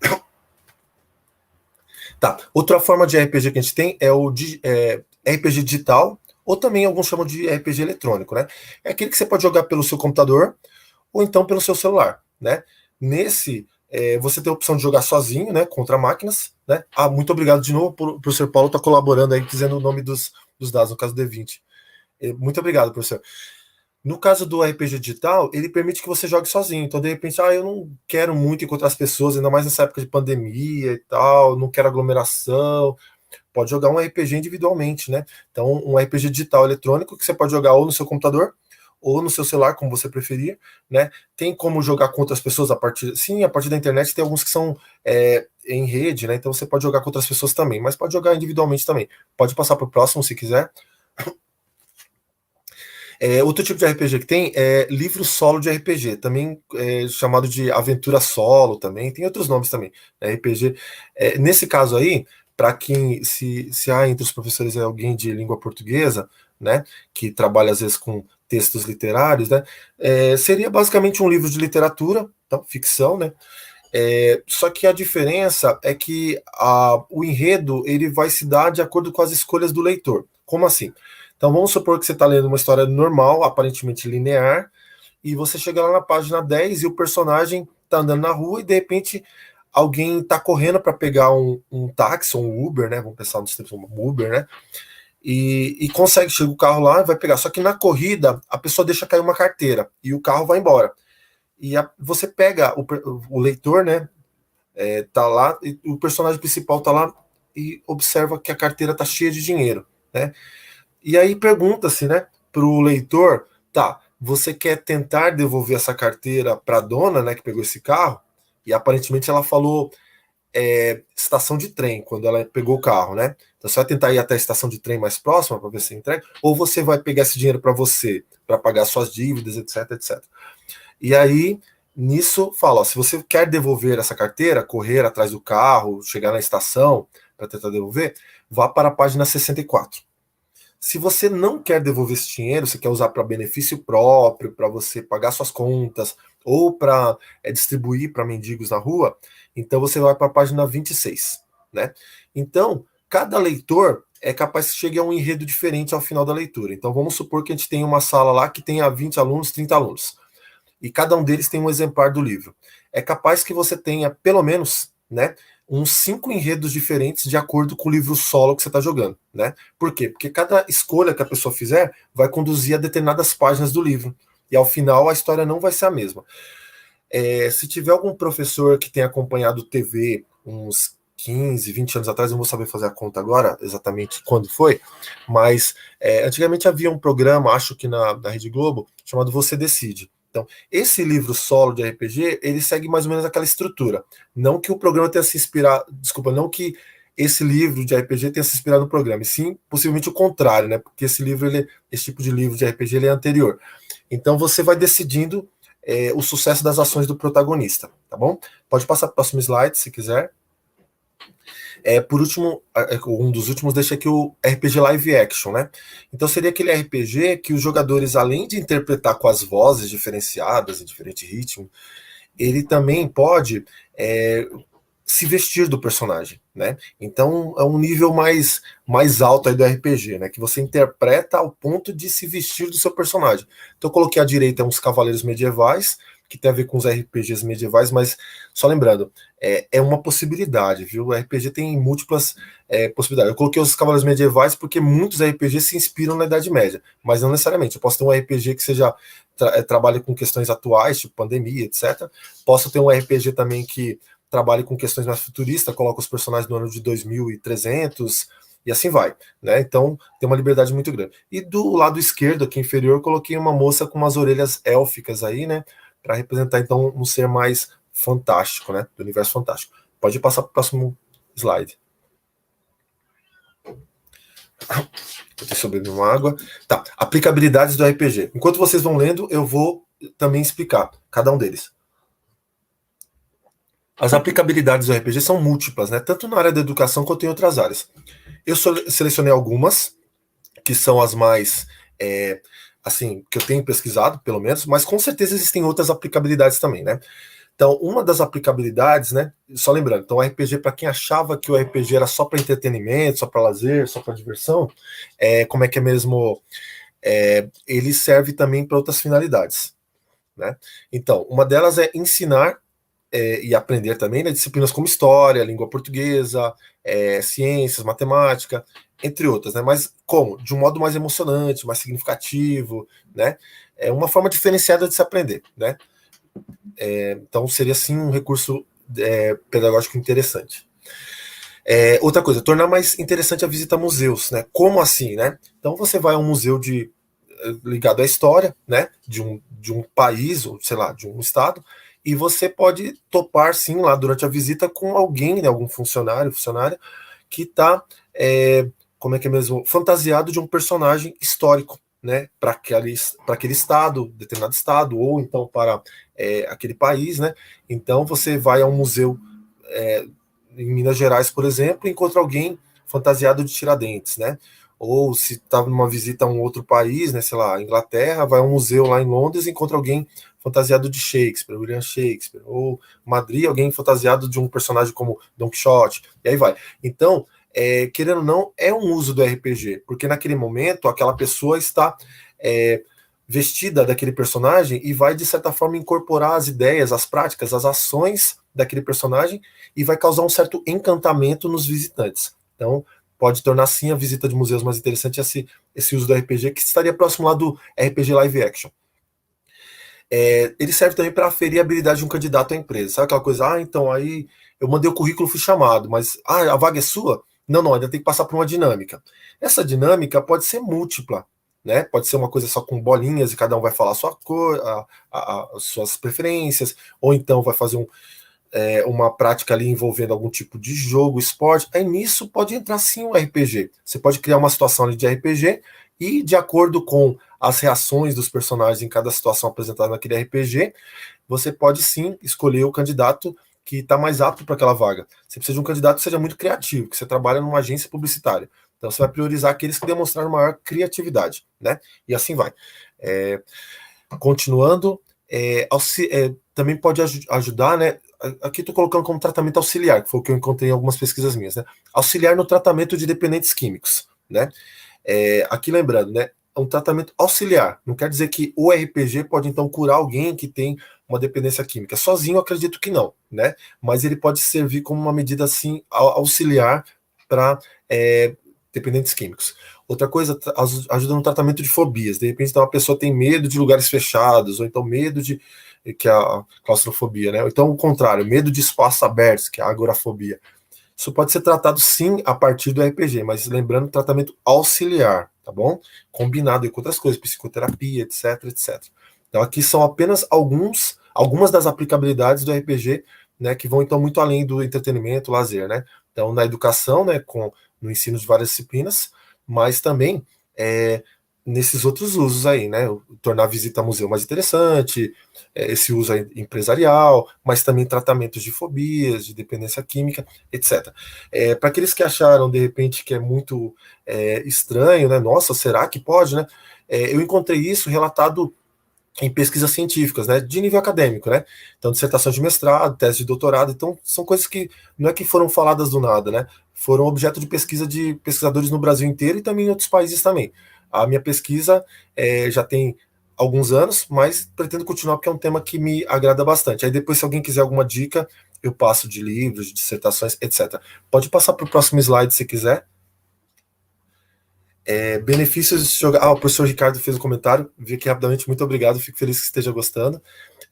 Tá. Outra forma de RPG que a gente tem é o RPG digital, ou também alguns chamam de RPG eletrônico, né? É aquele que você pode jogar pelo seu computador ou então pelo seu celular, né? Nesse, você tem a opção de jogar sozinho, né? Contra máquinas, né? Muito obrigado de novo, o professor Paulo está colaborando aí, dizendo o nome dos dados, no caso do D20. Muito obrigado, professor. No caso do RPG digital, ele permite que você jogue sozinho. Então, de repente, eu não quero muito encontrar as pessoas, ainda mais nessa época de pandemia e tal, não quero aglomeração. Pode jogar um RPG individualmente, né? Então, um RPG digital eletrônico que você pode jogar ou no seu computador ou no seu celular, como você preferir, né? Tem como jogar com outras pessoas a partir da internet. Tem alguns que são em rede, né? Então, você pode jogar com outras pessoas também, mas pode jogar individualmente também. Pode passar para o próximo, se quiser. Outro tipo de RPG que tem é livro solo de RPG, também chamado de aventura solo também, tem outros nomes também, RPG. Nesse caso aí, para quem, se há entre os professores alguém de língua portuguesa, né, que trabalha às vezes com textos literários, né, seria basicamente um livro de literatura, então, ficção, né, só que a diferença é que o enredo ele vai se dar de acordo com as escolhas do leitor. Como assim? Então vamos supor que você está lendo uma história normal, aparentemente linear, e você chega lá na página 10 e o personagem está andando na rua e de repente alguém está correndo para pegar um táxi, um Uber, né? Vamos pensar nos tempos um Uber, né? E consegue, chega o carro lá e vai pegar. Só que na corrida a pessoa deixa cair uma carteira e o carro vai embora. E você pega o leitor, né? Tá lá, e o personagem principal tá lá e observa que a carteira tá cheia de dinheiro, né? E aí pergunta-se, né, para o leitor, tá, você quer tentar devolver essa carteira para a dona, né, que pegou esse carro? E aparentemente ela falou, estação de trem, quando ela pegou o carro, né? Então você vai tentar ir até a estação de trem mais próxima para ver se entrega, ou você vai pegar esse dinheiro para você, para pagar suas dívidas, etc, etc. E aí, nisso, fala, ó, se você quer devolver essa carteira, correr atrás do carro, chegar na estação para tentar devolver, vá para a página 64. Se você não quer devolver esse dinheiro, você quer usar para benefício próprio, para você pagar suas contas, ou para distribuir para mendigos na rua, então você vai para a página 26, né? Então, cada leitor é capaz que chegue a um enredo diferente ao final da leitura. Então, vamos supor que a gente tem uma sala lá que tenha 20 alunos, 30 alunos, e cada um deles tem um exemplar do livro. É capaz que você tenha, pelo menos, né, uns 5 enredos diferentes de acordo com o livro solo que você está jogando, né? Por quê? Porque cada escolha que a pessoa fizer vai conduzir a determinadas páginas do livro. E ao final a história não vai ser a mesma. Se tiver algum professor que tenha acompanhado TV uns 15, 20 anos atrás, eu não vou saber fazer a conta agora, exatamente quando foi, mas antigamente havia um programa, acho que na Rede Globo, chamado Você Decide. Então, esse livro solo de RPG, ele segue mais ou menos aquela estrutura. Não que o programa tenha se inspirado, desculpa, não que esse livro de RPG tenha se inspirado no programa, e sim, possivelmente o contrário, né? Porque esse tipo de livro de RPG ele é anterior. Então, você vai decidindo o sucesso das ações do protagonista, tá bom? Pode passar para o próximo slide, se quiser. Por último, um dos últimos deixa aqui o RPG Live Action, né? Então seria aquele RPG que os jogadores, além de interpretar com as vozes diferenciadas, em diferente ritmo, ele também pode se vestir do personagem, né? Então é um nível mais alto aí do RPG, né? Que você interpreta ao ponto de se vestir do seu personagem. Então eu coloquei à direita uns cavaleiros medievais, que tem a ver com os RPGs medievais, mas só lembrando, é uma possibilidade, viu? O RPG tem múltiplas possibilidades. Eu coloquei os cavaleiros medievais porque muitos RPGs se inspiram na Idade Média, mas não necessariamente. Eu posso ter um RPG que seja trabalhe com questões atuais, tipo pandemia, etc. Posso ter um RPG também que trabalhe com questões mais futuristas, coloca os personagens no ano de 2300 e assim vai, né? Então tem uma liberdade muito grande. E do lado esquerdo, aqui inferior, eu coloquei uma moça com umas orelhas élficas aí, né? Para representar então um ser mais fantástico, né? Do universo fantástico. Pode passar para o próximo slide. Vou ter sobre uma água. Tá, aplicabilidades do RPG. Enquanto vocês vão lendo, eu vou também explicar cada um deles. As aplicabilidades do RPG são múltiplas, né? Tanto na área da educação quanto em outras áreas. Eu selecionei algumas, que são as mais, assim, que eu tenho pesquisado, pelo menos, mas com certeza existem outras aplicabilidades também, né? Então, uma das aplicabilidades, né? Só lembrando, então o RPG, para quem achava que o RPG era só para entretenimento, só para lazer, só para diversão, como é que é mesmo? Ele serve também para outras finalidades, né? Então, uma delas é ensinar e aprender também, né, disciplinas como história, língua portuguesa, ciências, matemática, entre outras, né? Mas como? De um modo mais emocionante, mais significativo, né? É uma forma diferenciada de se aprender, né? Então seria sim um recurso pedagógico interessante. Outra coisa, tornar mais interessante a visita a museus, né? Como assim, né? Então você vai a um museu ligado à história, né? De um país, ou sei lá, de um estado, e você pode topar, sim, lá durante a visita com alguém, né, algum funcionária, que está, como é que é mesmo, fantasiado de um personagem histórico, né, para aquele estado, determinado estado, ou então para aquele país, né. Então você vai a um museu em Minas Gerais, por exemplo, e encontra alguém fantasiado de Tiradentes, né. Ou se está numa visita a um outro país, né, sei lá, Inglaterra, vai a um museu lá em Londres e encontra alguém fantasiado de Shakespeare, William Shakespeare, ou Madrid, alguém fantasiado de um personagem como Don Quixote, e aí vai. Então, querendo ou não, é um uso do RPG, porque naquele momento aquela pessoa está vestida daquele personagem e vai, de certa forma, incorporar as ideias, as práticas, as ações daquele personagem e vai causar um certo encantamento nos visitantes. Então, pode tornar, sim, a visita de museus mais interessante esse uso do RPG, que estaria próximo lá do RPG Live Action. Ele serve também para aferir a habilidade de um candidato à empresa. Sabe aquela coisa, então aí eu mandei o currículo, fui chamado, mas a vaga é sua? Não, ainda tem que passar por uma dinâmica. Essa dinâmica pode ser múltipla, né? Pode ser uma coisa só com bolinhas e cada um vai falar a sua cor, as suas preferências, ou então vai fazer uma prática ali envolvendo algum tipo de jogo, esporte, aí nisso pode entrar sim o RPG. Você pode criar uma situação ali de RPG e, de acordo com as reações dos personagens em cada situação apresentada naquele RPG, você pode sim escolher o candidato que está mais apto para aquela vaga. Você precisa de um candidato que seja muito criativo, que você trabalha numa agência publicitária. Então você vai priorizar aqueles que demonstraram maior criatividade, né? E assim vai. Continuando, também pode ajudar, né? Aqui estou colocando como tratamento auxiliar, que foi o que eu encontrei em algumas pesquisas minhas, né? Auxiliar no tratamento de dependentes químicos, né? Aqui lembrando, né? É um tratamento auxiliar. Não quer dizer que o RPG pode então curar alguém que tem uma dependência química. Sozinho, eu acredito que não, né? Mas ele pode servir como uma medida assim auxiliar para dependentes químicos. Outra coisa, ajuda no tratamento de fobias. De repente, então, a pessoa tem medo de lugares fechados, ou então medo de que é a claustrofobia, né? Ou então o contrário, medo de espaços abertos, que é a agorafobia. Isso pode ser tratado sim a partir do RPG, mas lembrando, tratamento auxiliar, tá bom? Combinado com outras coisas, psicoterapia, etc, etc. Então aqui são apenas algumas das aplicabilidades do RPG, né, que vão então muito além do entretenimento, lazer, né? Então na educação, né, no ensino de várias disciplinas, mas também nesses outros usos aí, né? Tornar a visita a museu mais interessante, esse uso empresarial, mas também tratamentos de fobias, de dependência química, etc. Para aqueles que acharam, de repente, que é muito estranho, né? Nossa, será que pode, né? Eu encontrei isso relatado em pesquisas científicas, né, de nível acadêmico, né, então dissertação de mestrado, tese de doutorado, então são coisas que não é que foram faladas do nada, né, foram objeto de pesquisa de pesquisadores no Brasil inteiro e também em outros países também. A minha pesquisa já tem alguns anos, mas pretendo continuar porque é um tema que me agrada bastante. Aí depois, se alguém quiser alguma dica, eu passo de livros, de dissertações, etc. Pode passar para o próximo slide se quiser. Benefícios de jogar. O professor Ricardo fez um comentário, vi aqui rapidamente, muito obrigado, fico feliz que esteja gostando.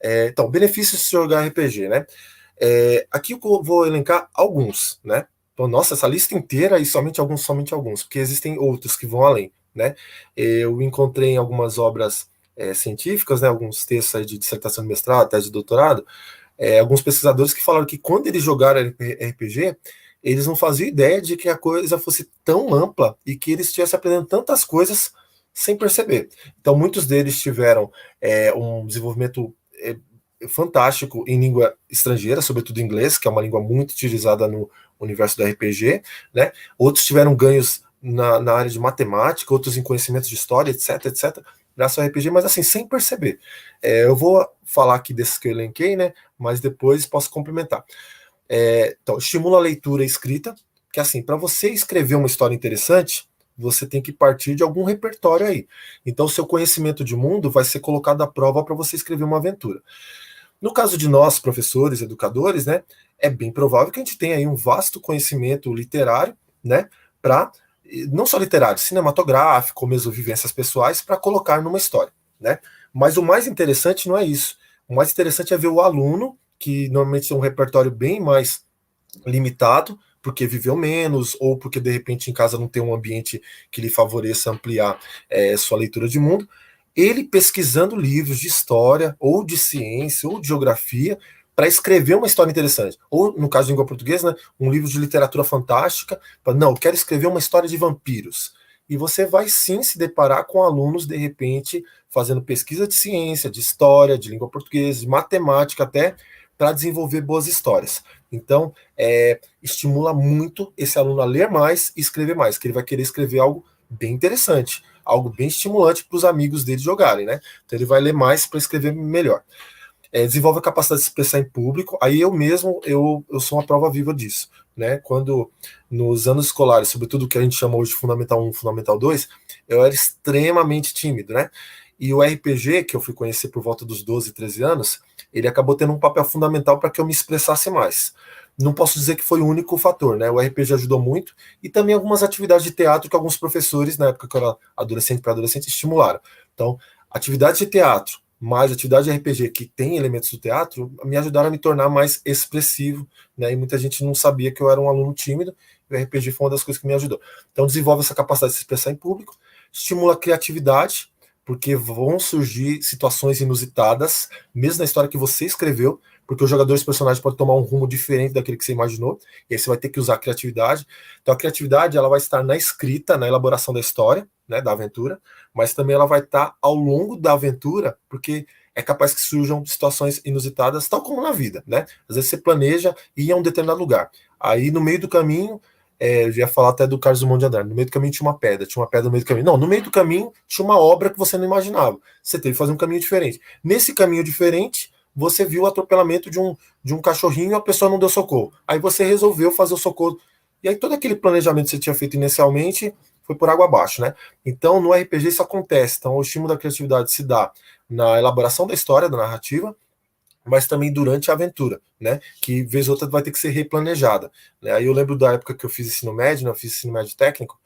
Então, benefícios de jogar RPG, né? Aqui eu vou elencar alguns, né? Então, nossa, essa lista inteira e somente alguns, porque existem outros que vão além, né? Eu encontrei em algumas obras científicas, né? Alguns textos aí de dissertação de mestrado, tese de doutorado, alguns pesquisadores que falaram que quando eles jogaram RPG, eles não faziam ideia de que a coisa fosse tão ampla e que eles estivessem aprendendo tantas coisas sem perceber. Então, muitos deles tiveram um desenvolvimento fantástico em língua estrangeira, sobretudo inglês, que é uma língua muito utilizada no universo do RPG, né? Outros tiveram ganhos na área de matemática, outros em conhecimentos de história, etc, etc, graças ao RPG, mas assim, sem perceber. Eu vou falar aqui desses que eu elenquei, né? Mas depois posso complementar. Então, estimula a leitura e escrita, que assim, para você escrever uma história interessante, você tem que partir de algum repertório aí. Então, seu conhecimento de mundo vai ser colocado à prova para você escrever uma aventura. No caso de nós, professores, educadores, né, é bem provável que a gente tenha aí um vasto conhecimento literário, né, não só literário, cinematográfico, ou mesmo vivências pessoais, para colocar numa história, né? Mas o mais interessante não é isso. O mais interessante é ver o aluno, que normalmente tem um repertório bem mais limitado, porque viveu menos, ou porque de repente em casa não tem um ambiente que lhe favoreça ampliar sua leitura de mundo, ele pesquisando livros de história, ou de ciência, ou de geografia, para escrever uma história interessante. Ou, no caso de língua portuguesa, né, um livro de literatura fantástica, não, eu quero escrever uma história de vampiros. E você vai sim se deparar com alunos, de repente, fazendo pesquisa de ciência, de história, de língua portuguesa, de matemática até, para desenvolver boas histórias. Então, estimula muito esse aluno a ler mais e escrever mais, que ele vai querer escrever algo bem interessante, algo bem estimulante para os amigos dele jogarem, né? Então ele vai ler mais para escrever melhor. Desenvolve a capacidade de se expressar em público. Aí eu mesmo, eu sou uma prova viva disso, né? Quando, nos anos escolares, sobretudo o que a gente chama hoje de Fundamental 1, Fundamental 2, eu era extremamente tímido, né? E o RPG, que eu fui conhecer por volta dos 12, 13 anos, ele acabou tendo um papel fundamental para que eu me expressasse mais. Não posso dizer que foi o único fator, né? O RPG ajudou muito, e também algumas atividades de teatro que alguns professores, na época que eu era adolescente para adolescente, estimularam. Então, atividades de teatro, mais atividade de RPG que tem elementos do teatro, me ajudaram a me tornar mais expressivo, né? E muita gente não sabia que eu era um aluno tímido, e o RPG foi uma das coisas que me ajudou. Então, desenvolve essa capacidade de se expressar em público, estimula a criatividade, porque vão surgir situações inusitadas, mesmo na história que você escreveu, porque os jogadores personagens podem tomar um rumo diferente daquele que você imaginou, e aí você vai ter que usar a criatividade. Então a criatividade ela vai estar na escrita, na elaboração da história, né, da aventura, mas também ela vai estar ao longo da aventura, porque é capaz que surjam situações inusitadas, tal como na vida, né? Às vezes você planeja ir a um determinado lugar, aí no meio do caminho, eu ia falar até do Carlos Drummond de Andrade, no meio do caminho tinha uma pedra no meio do caminho. Não, no meio do caminho tinha uma obra que você não imaginava, você teve que fazer um caminho diferente. Nesse caminho diferente, você viu o atropelamento de um cachorrinho e a pessoa não deu socorro. Aí você resolveu fazer o socorro. E aí todo aquele planejamento que você tinha feito inicialmente foi por água abaixo, né? Então no RPG isso acontece. Então o estímulo da criatividade se dá na elaboração da história, da narrativa, mas também durante a aventura, né? Que vez ou outra vai ter que ser replanejada. Né? Aí eu lembro da época que eu fiz ensino médio, né? Eu fiz ensino médio técnico,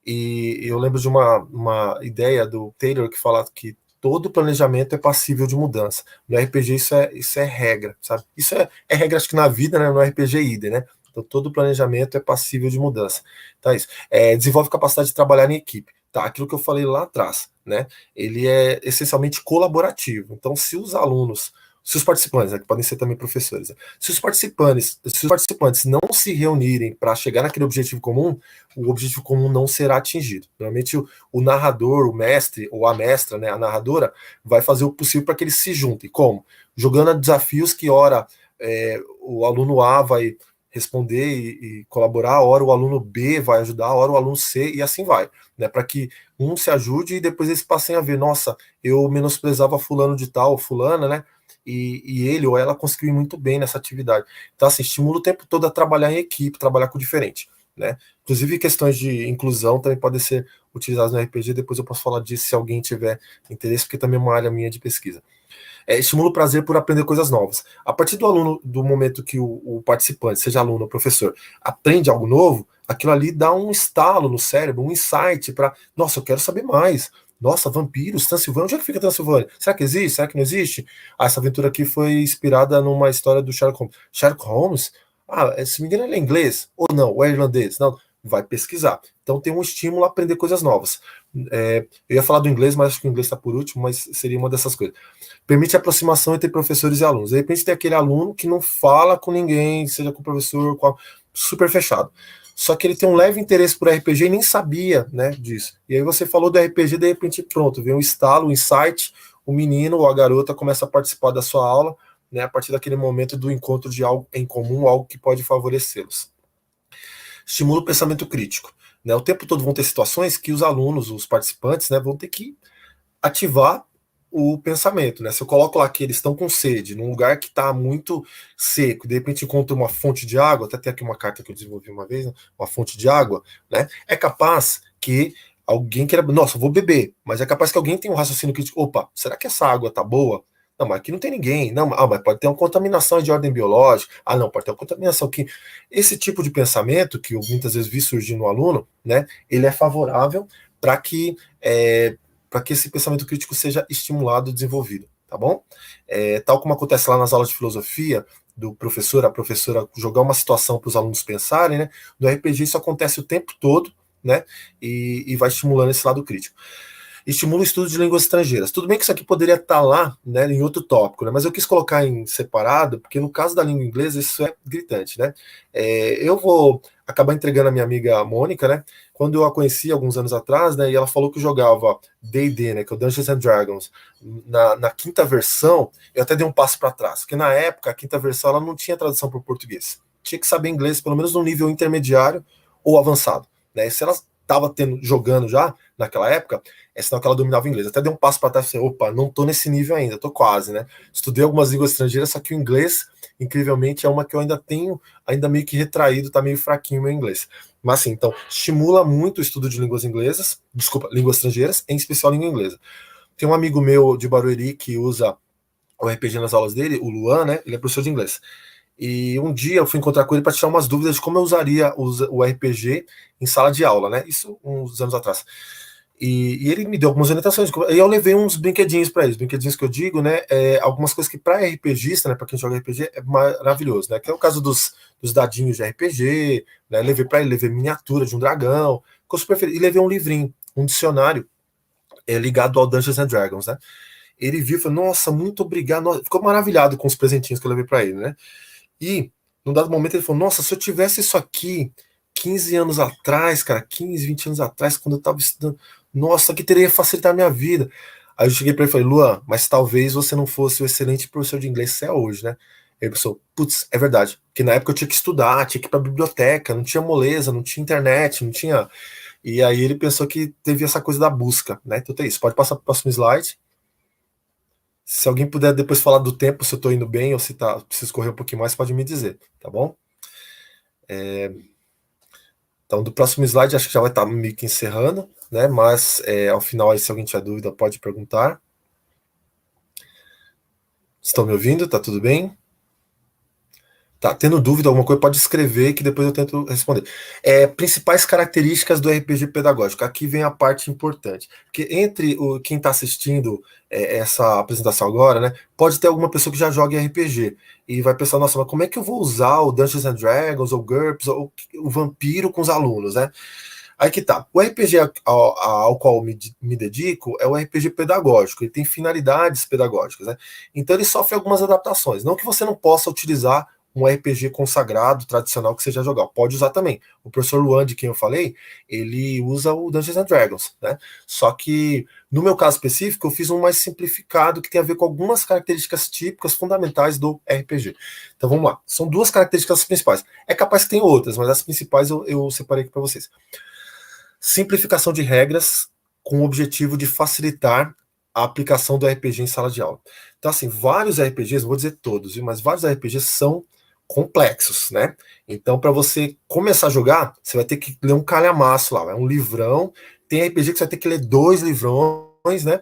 e eu lembro de uma ideia do Taylor que fala que todo planejamento é passível de mudança. No RPG isso é regra, sabe? Isso é regra, acho que na vida, né? No RPG idem, né? Então todo planejamento é passível de mudança. Então é isso. Desenvolve capacidade de trabalhar em equipe. Tá, aquilo que eu falei lá atrás, né? Ele é essencialmente colaborativo. Então, se os participantes, né, que podem ser também professores, né, se os participantes não se reunirem para chegar naquele objetivo comum, o objetivo comum não será atingido. Normalmente o narrador, o mestre ou a mestra, né, a narradora, vai fazer o possível para que eles se juntem. Como? Jogando desafios que, ora, o aluno A vai responder e colaborar, ora o aluno B vai ajudar, ora o aluno C, e assim vai, né, para que um se ajude e depois eles passem a ver, nossa, eu menosprezava fulano de tal, fulana, né, e ele ou ela conseguiu ir muito bem nessa atividade. Então, assim, estimula o tempo todo a trabalhar em equipe, trabalhar com o diferente, né, inclusive questões de inclusão também podem ser utilizadas no RPG, depois eu posso falar disso se alguém tiver interesse, porque também é uma área minha de pesquisa. Estimula o prazer por aprender coisas novas. A partir do aluno, do momento que o participante, seja aluno ou professor, aprende algo novo, aquilo ali dá um estalo no cérebro, um insight para, nossa, eu quero saber mais. Nossa, vampiros, Transilvânia, onde é que fica Transilvânia? Será que existe? Será que não existe? Essa aventura aqui foi inspirada numa história do Sherlock Holmes. Sherlock Holmes? Se me engano, ele é inglês? Ou não? Ou é irlandês? Não, vai pesquisar. Então tem um estímulo a aprender coisas novas. Eu ia falar do inglês, mas acho que o inglês está por último, mas seria uma dessas coisas. Permite aproximação entre professores e alunos. De repente tem aquele aluno que não fala com ninguém, seja com o professor, super fechado. Só que ele tem um leve interesse por RPG e nem sabia, né, disso. E aí você falou do RPG, de repente pronto, vem um estalo, um insight, o menino ou a garota começa a participar da sua aula, né, a partir daquele momento do encontro de algo em comum, algo que pode favorecê-los. Estimula o pensamento crítico. Né? O tempo todo vão ter situações que os alunos, os participantes, né, vão ter que ativar o pensamento, né? Se eu coloco lá que eles estão com sede, num lugar que está muito seco, de repente encontro uma fonte de água, até tem aqui uma carta que eu desenvolvi uma vez, né? Uma fonte de água, né? É capaz que alguém queira, nossa, eu vou beber, mas é capaz que alguém tenha um raciocínio crítico, opa, será que essa água tá boa? Não, mas aqui não tem ninguém. Não, mas pode ter uma contaminação de ordem biológica. Não, pode ter uma contaminação aqui. Esse tipo de pensamento, que eu muitas vezes vi surgir no aluno, né, ele é favorável para que esse pensamento crítico seja estimulado e desenvolvido, tá bom? Tal como acontece lá nas aulas de filosofia, do professor, a professora jogar uma situação para os alunos pensarem, né? No RPG isso acontece o tempo todo, né? E vai estimulando esse lado crítico. Estimula o estudo de línguas estrangeiras. Tudo bem que isso aqui poderia estar lá, né, em outro tópico, né, mas eu quis colocar em separado, porque no caso da língua inglesa isso é gritante, né? Eu vou acabar entregando a minha amiga Mônica, né? Quando eu a conheci alguns anos atrás, né, e ela falou que jogava D&D, né, que é o Dungeons and Dragons, na quinta versão, eu até dei um passo para trás, porque na época a quinta versão ela não tinha tradução para o português. Tinha que saber inglês, pelo menos no nível intermediário ou avançado, né? Se ela estava jogando já naquela época, é sinal que ela dominava o inglês. Até dei um passo para trás e falei, opa, não tô nesse nível ainda, tô quase, né? Estudei algumas línguas estrangeiras, só que o inglês, incrivelmente, é uma que eu ainda tenho, ainda meio que retraído, tá meio fraquinho o meu inglês. Mas assim, então, estimula muito o estudo de línguas estrangeiras, em especial língua inglesa. Tem um amigo meu de Barueri que usa o RPG nas aulas dele, o Luan, né? Ele é professor de inglês. E um dia eu fui encontrar com ele para tirar umas dúvidas de como eu usaria o RPG em sala de aula, né? Isso uns anos atrás. E ele me deu algumas orientações. E eu levei uns brinquedinhos para eles. Brinquedinhos que eu digo, né? Algumas coisas que para RPGista, né? Para quem joga RPG, é maravilhoso, né? Que é o caso dos dadinhos de RPG, né? Levei para ele, levei miniatura de um dragão. E levei um livrinho, um dicionário ligado ao Dungeons and Dragons, né? Ele viu e falou, nossa, muito obrigado. Nossa, ficou maravilhado com os presentinhos que eu levei para ele, né? E, num dado momento, ele falou, nossa, se eu tivesse isso aqui 15 anos atrás, cara, 15, 20 anos atrás, quando eu tava estudando, nossa, que teria facilitado a minha vida. Aí eu cheguei para ele e falei, Luan, mas talvez você não fosse o excelente professor de inglês que você é hoje, né? Ele pensou, putz, é verdade. Porque na época eu tinha que estudar, tinha que ir pra biblioteca, não tinha moleza, não tinha internet, não tinha. E aí ele pensou que teve essa coisa da busca, né? Então tem isso. Pode passar para o próximo slide. Se alguém puder depois falar do tempo, se eu estou indo bem ou se preciso correr um pouquinho mais, pode me dizer, tá bom? Então, do próximo slide, acho que já vai estar meio que encerrando, né? Mas ao final, aí, se alguém tiver dúvida, pode perguntar. Estão me ouvindo? Tá tudo bem? Tá, tendo dúvida, alguma coisa, pode escrever que depois eu tento responder. Principais características do RPG pedagógico. Aqui vem a parte importante. Porque entre quem está assistindo essa apresentação agora, né, pode ter alguma pessoa que já joga RPG e vai pensar, nossa, mas como é que eu vou usar o Dungeons and Dragons, ou GURPS, ou o Vampiro com os alunos, né? Aí que tá. O RPG ao qual me dedico é o RPG pedagógico. Ele tem finalidades pedagógicas, né? Então ele sofre algumas adaptações. Não que você não possa utilizar um RPG consagrado, tradicional, que você já jogou. Pode usar também. O professor Luan, de quem eu falei, ele usa o Dungeons and Dragons, né? Só que, no meu caso específico, eu fiz um mais simplificado que tem a ver com algumas características típicas, fundamentais do RPG. Então vamos lá. São duas características principais. É capaz que tem outras, mas as principais eu separei aqui para vocês. Simplificação de regras com o objetivo de facilitar a aplicação do RPG em sala de aula. Então, assim, vários RPGs, não vou dizer todos, mas vários RPGs são complexos, né? Então, para você começar a jogar, você vai ter que ler um calhamaço lá, é um livrão. Tem RPG que você vai ter que ler 2 livrões, né?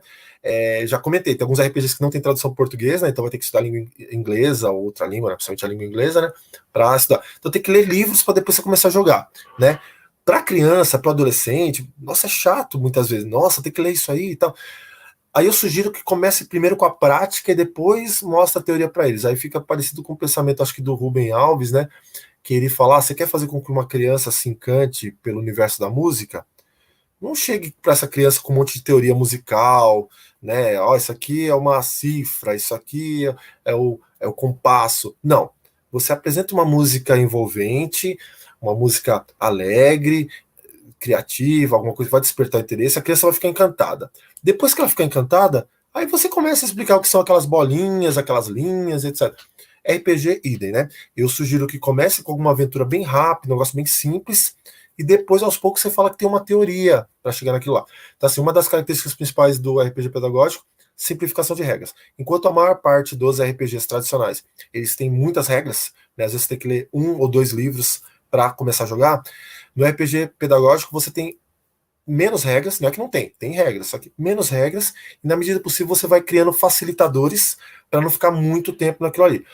Já comentei, tem alguns RPGs que não tem tradução portuguesa, né? Então vai ter que estudar língua inglesa ou outra língua, né? Principalmente a língua inglesa, né? Para estudar. Então tem que ler livros para depois você começar a jogar, né? Para criança, para adolescente, nossa, é chato muitas vezes. Nossa, tem que ler isso aí e tal. Aí eu sugiro que comece primeiro com a prática e depois mostra a teoria para eles. Aí fica parecido com o pensamento, acho que do Rubem Alves, né? Que ele fala: você quer fazer com que uma criança se encante pelo universo da música? Não chegue para essa criança com um monte de teoria musical, né? Ó, isso aqui é uma cifra, isso aqui é o compasso. Não. Você apresenta uma música envolvente, uma música alegre, criativa, alguma coisa que vai despertar interesse, a criança vai ficar encantada. Depois que ela ficar encantada, aí você começa a explicar o que são aquelas bolinhas, aquelas linhas, etc. RPG, idem, né? Eu sugiro que comece com alguma aventura bem rápida, um negócio bem simples, e depois, aos poucos, você fala que tem uma teoria para chegar naquilo lá. Então, assim, uma das características principais do RPG pedagógico, simplificação de regras. Enquanto a maior parte dos RPGs tradicionais, eles têm muitas regras, né? Às vezes você tem que ler 1 ou 2 livros para começar a jogar. No RPG pedagógico você tem menos regras, não é que não tem, tem regras, só que menos regras, e na medida possível você vai criando facilitadores para não ficar muito tempo naquilo ali.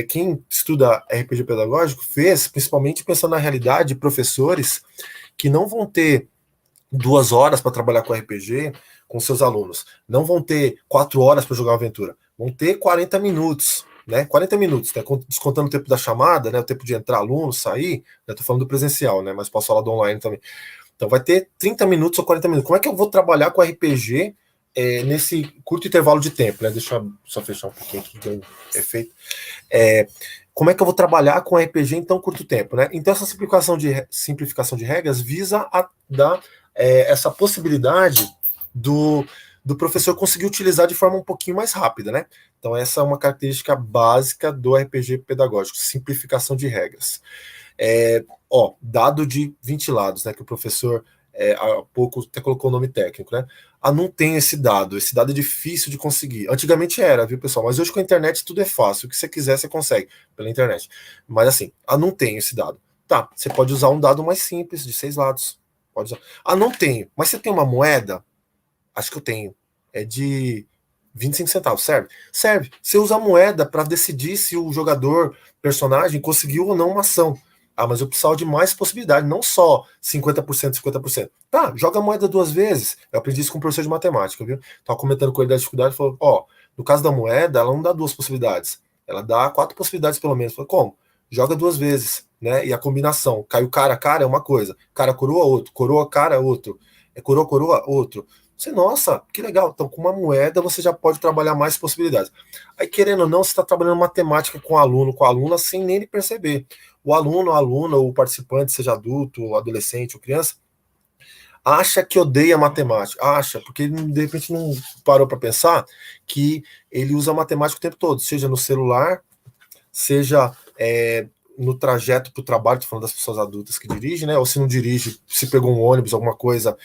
Quem estuda RPG pedagógico fez, principalmente pensando na realidade de professores que não vão ter 2 horas para trabalhar com RPG com seus alunos, não vão ter 4 horas para jogar uma aventura, vão ter 40 minutos, né? 40 minutos, né? Descontando o tempo da chamada, né? O tempo de entrar aluno, sair, né? Tô falando do presencial, né? Mas posso falar do online também. Então vai ter 30 minutos ou 40 minutos. Como é que eu vou trabalhar com RPG nesse curto intervalo de tempo, né? Deixa eu só fechar um pouquinho aqui, que deu um efeito. Como é que eu vou trabalhar com RPG em tão curto tempo, né? Então essa simplificação de regras visa a dar essa possibilidade do professor conseguir utilizar de forma um pouquinho mais rápida, né? Então essa é uma característica básica do RPG pedagógico, simplificação de regras. Dado de 20 lados, né? Que o professor há pouco até colocou o nome técnico, né? Não tem esse dado é difícil de conseguir. Antigamente era, viu, pessoal? Mas hoje com a internet tudo é fácil. O que você quiser, você consegue pela internet. Mas assim, não tem esse dado. Tá, você pode usar um dado mais simples, de 6 lados. Pode usar. Não tenho. Mas você tem uma moeda? Acho que eu tenho. É de 25 centavos. Serve? Serve. Você usa a moeda para decidir se o jogador, personagem, conseguiu ou não uma ação. Mas eu precisava de mais possibilidade, não só 50%, 50%. Tá, joga a moeda 2 vezes. Eu aprendi isso com o professor de matemática, viu? Tava comentando com ele da dificuldade, falou, no caso da moeda, ela não dá 2 possibilidades. Ela dá 4 possibilidades pelo menos. Falei, como? Joga 2 vezes, né? E a combinação, caiu cara a cara é uma coisa. Cara coroa, outro. Coroa cara, outro. Coroa, outro. Você, nossa, que legal. Então, com uma moeda, você já pode trabalhar mais possibilidades. Aí, querendo ou não, você está trabalhando matemática com o aluno, com a aluna, sem nem ele perceber. O aluno, a aluna, ou o participante, seja adulto, ou adolescente, ou criança, acha que odeia matemática. Acha, porque ele, de repente, não parou para pensar que ele usa matemática o tempo todo, seja no celular, seja no trajeto para o trabalho, estou falando das pessoas adultas que dirigem, né? Ou se não dirige, se pegou um ônibus, alguma coisa,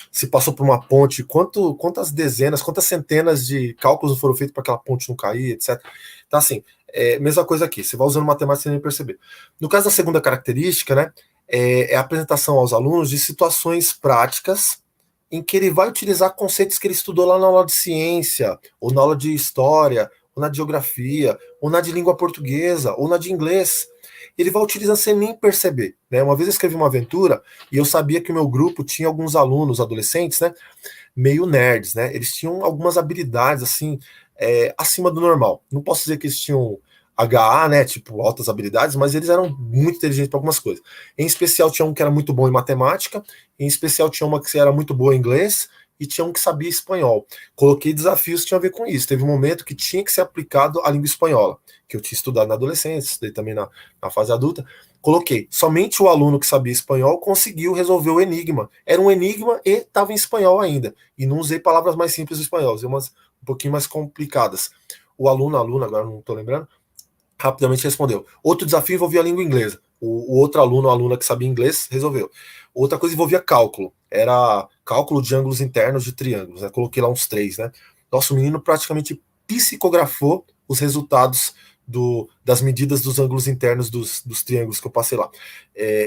se passou por uma ponte, quantas dezenas, quantas centenas de cálculos foram feitos para aquela ponte não cair, etc. Então, assim, mesma coisa aqui, você vai usando matemática sem nem perceber. No caso da segunda característica, né? É a apresentação aos alunos de situações práticas em que ele vai utilizar conceitos que ele estudou lá na aula de ciência, ou na aula de história, ou na de geografia, ou na de língua portuguesa, ou na de inglês. Ele vai utilizando sem nem perceber. Né? Uma vez eu escrevi uma aventura e eu sabia que o meu grupo tinha alguns alunos adolescentes, né, meio nerds, né? Eles tinham algumas habilidades assim acima do normal. Não posso dizer que eles tinham HA, né, tipo altas habilidades, mas eles eram muito inteligentes para algumas coisas. Em especial tinha um que era muito bom em matemática, em especial tinha uma que era muito boa em inglês, e tinha um que sabia espanhol. Coloquei desafios que tinham a ver com isso. Teve um momento que tinha que ser aplicado a língua espanhola, que eu tinha estudado na adolescência, estudei também na fase adulta. Coloquei. Somente o aluno que sabia espanhol conseguiu resolver o enigma. Era um enigma e estava em espanhol ainda. E não usei palavras mais simples do espanhol, usei umas um pouquinho mais complicadas. O aluno, a aluna, agora não estou lembrando, rapidamente respondeu. Outro desafio envolvia a língua inglesa. O outro aluno, a aluna que sabia inglês, resolveu. Outra coisa envolvia cálculo. Era cálculo de ângulos internos de triângulos. Né? Coloquei lá uns 3, né? Nosso menino praticamente psicografou os resultados das medidas dos ângulos internos dos triângulos que eu passei lá.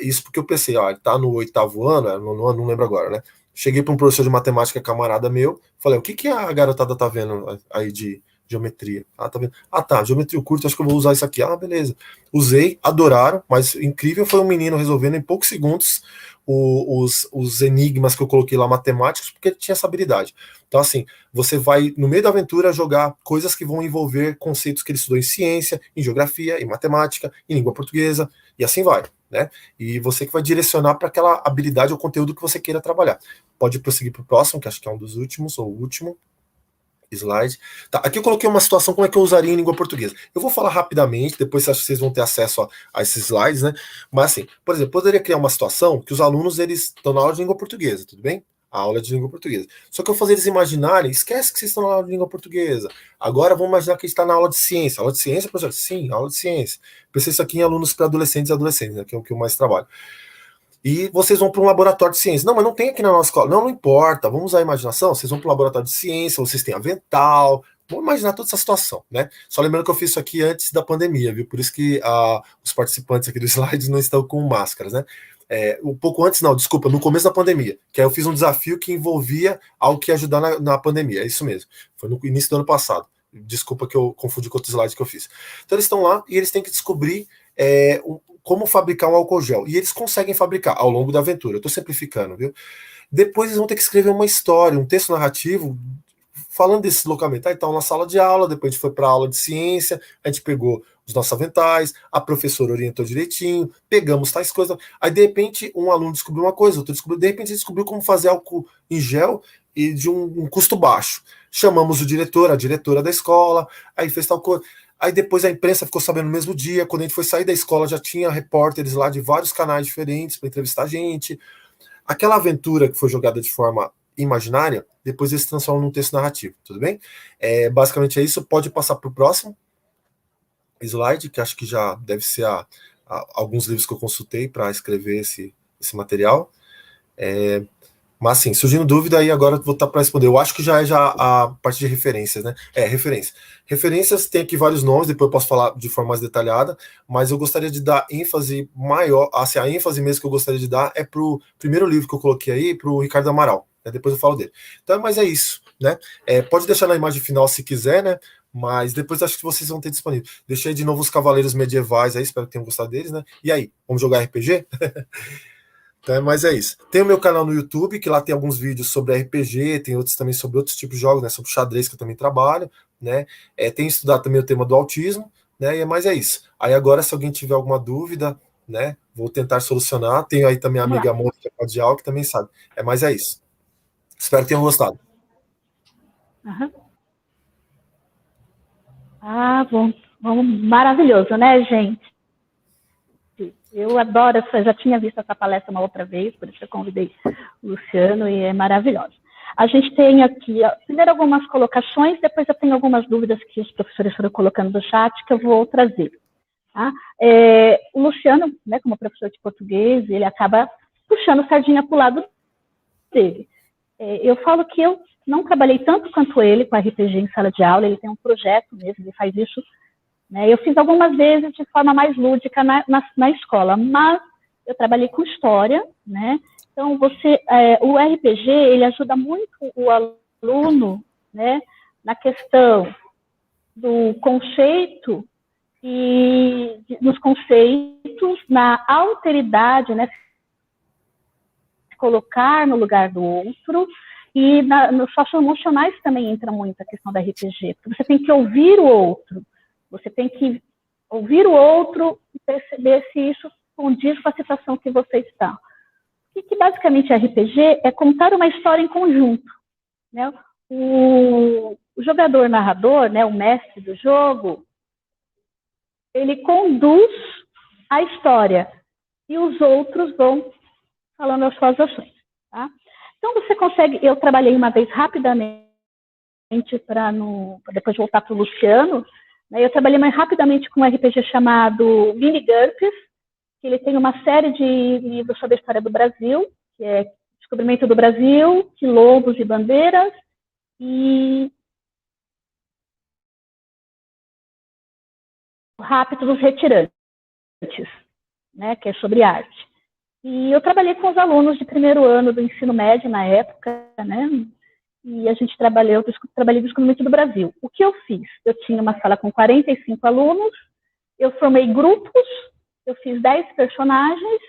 Isso porque eu pensei, ele tá no 8º ano, não lembro agora, né? Cheguei para um professor de matemática camarada meu, falei, o que a garotada tá vendo aí de geometria? Tá vendo? Tá, geometria curta, acho que eu vou usar isso aqui. Beleza. Usei, adoraram, mas incrível foi um menino resolvendo em poucos segundos os enigmas que eu coloquei lá matemáticos, porque ele tinha essa habilidade. Então, assim, você vai, no meio da aventura, jogar coisas que vão envolver conceitos que ele estudou em ciência, em geografia, em matemática, em língua portuguesa, e assim vai, né? E você que vai direcionar para aquela habilidade ou conteúdo que você queira trabalhar. Pode prosseguir para o próximo, que acho que é um dos últimos, ou o último slide. Tá, aqui eu coloquei uma situação como é que eu usaria em língua portuguesa. Eu vou falar rapidamente, depois acho que vocês vão ter acesso a esses slides, né? Mas assim, por exemplo, poderia criar uma situação que os alunos eles estão na aula de língua portuguesa, tudo bem? A aula de língua portuguesa. Só que eu fazer eles imaginarem, esquece que vocês estão na aula de língua portuguesa. Agora vamos imaginar que a gente está na aula de ciência. Aula de ciência, professor? Sim, aula de ciência. Pensei isso aqui em alunos para adolescentes e adolescentes, né? Que é o que eu mais trabalho. E vocês vão para um laboratório de ciência. Não, mas não tem aqui na nossa escola. Não importa. Vamos usar a imaginação. Vocês vão para o laboratório de ciência, vocês têm avental. Vamos imaginar toda essa situação, né? Só lembrando que eu fiz isso aqui antes da pandemia, viu? Por isso que os participantes aqui do slide não estão com máscaras, né? Um pouco antes, não, desculpa, no começo da pandemia, que aí eu fiz um desafio que envolvia algo que ia ajudar na pandemia. É isso mesmo. Foi no início do ano passado. Desculpa que eu confundi com outro slide que eu fiz. Então eles estão lá e eles têm que descobrir como fabricar um álcool gel. E eles conseguem fabricar ao longo da aventura. Eu estou simplificando, viu? Depois eles vão ter que escrever uma história, um texto narrativo falando desse deslocamento. Então, na sala de aula, depois a gente foi para a aula de ciência, a gente pegou os nossos aventais, a professora orientou direitinho, pegamos tais coisas. Aí, de repente, um aluno descobriu uma coisa, outro descobriu, de repente, ele descobriu como fazer álcool em gel e de um custo baixo. Chamamos o diretor, a diretora da escola, aí fez tal coisa. Aí depois a imprensa ficou sabendo no mesmo dia, quando a gente foi sair da escola já tinha repórteres lá de vários canais diferentes para entrevistar a gente. Aquela aventura que foi jogada de forma imaginária, depois eles transformam num texto narrativo, tudo bem? Basicamente é isso, pode passar para o próximo slide, que acho que já deve ser alguns livros que eu consultei para escrever esse material. Mas assim, surgindo dúvida, aí agora eu vou estar para responder. Eu acho que já é a parte de referências, né? Referência. Referências tem aqui vários nomes, depois eu posso falar de forma mais detalhada, mas eu gostaria de dar ênfase maior, assim, a ênfase mesmo que eu gostaria de dar é para o primeiro livro que eu coloquei aí, para o Ricardo Amaral, né? Depois eu falo dele. Então, mas é isso, né? Pode deixar na imagem final se quiser, né? Mas depois acho que vocês vão ter disponível. Deixei de novo os Cavaleiros Medievais aí, espero que tenham gostado deles, né? E aí, vamos jogar RPG? Então, mas é isso. Tem o meu canal no YouTube, que lá tem alguns vídeos sobre RPG, tem outros também sobre outros tipos de jogos, né? Sobre xadrez, que eu também trabalho, né? Tenho estudado também o tema do autismo, né? Mas é isso. Aí agora, se alguém tiver alguma dúvida, né? Vou tentar solucionar. Tenho aí também a amiga Mônica Padial, que também sabe. Mas é isso. Espero que tenham gostado. Uhum. Ah, bom, maravilhoso, né, gente? Eu adoro essa, já tinha visto essa palestra uma outra vez, por isso eu convidei o Luciano, e é maravilhosa. A gente tem aqui, primeiro algumas colocações, depois eu tenho algumas dúvidas que os professores foram colocando no chat, que eu vou trazer. Tá? O Luciano, né, como professor de português, ele acaba puxando sardinha para o lado dele. Eu falo que eu não trabalhei tanto quanto ele com RPG em sala de aula, ele tem um projeto mesmo, ele faz isso, né? Eu fiz algumas vezes de forma mais lúdica na escola, mas eu trabalhei com história, né? Então, o RPG, ele ajuda muito o aluno, né, na questão do conceito e nos conceitos, na alteridade, né, se colocar no lugar do outro, e nos socioemocionais também entra muito a questão da RPG, porque você tem que ouvir o outro, você tem que ouvir o outro e perceber se isso condiz com a situação que você está. E que basicamente RPG é contar uma história em conjunto, né? O jogador narrador, né, o mestre do jogo, ele conduz a história e os outros vão falando as suas ações. Tá? Então você consegue, eu trabalhei uma vez rapidamente depois de voltar para o Luciano, né, eu trabalhei mais rapidamente com um RPG chamado Mini GURPS, que ele tem uma série de livros sobre a história do Brasil, que é Descobrimento do Brasil, Quilombos e Bandeiras, e O Rapto dos Retirantes, né, que é sobre arte. E eu trabalhei com os alunos de primeiro ano do ensino médio na época, né, e a gente trabalhei Descobrimento do Brasil. O que eu fiz? Eu tinha uma sala com 45 alunos, eu formei grupos, eu fiz 10 personagens,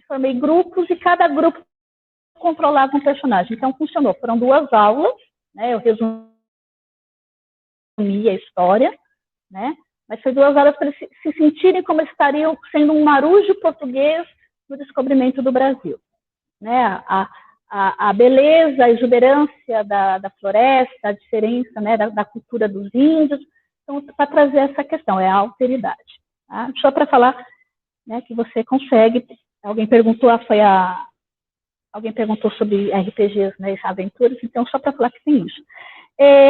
formei grupos e cada grupo controlava um personagem. Então, funcionou. Foram 2 aulas, né? Eu resumi a história, né? Mas foi 2 aulas para eles se sentirem como estariam sendo um marujo português no descobrimento do Brasil. Né? A beleza, a exuberância da floresta, a diferença, né, da cultura dos índios. Então, para trazer essa questão, é a alteridade. Tá? Só para falar, né, que você consegue. Alguém perguntou sobre RPGs, né, aventuras, então só para falar que tem isso.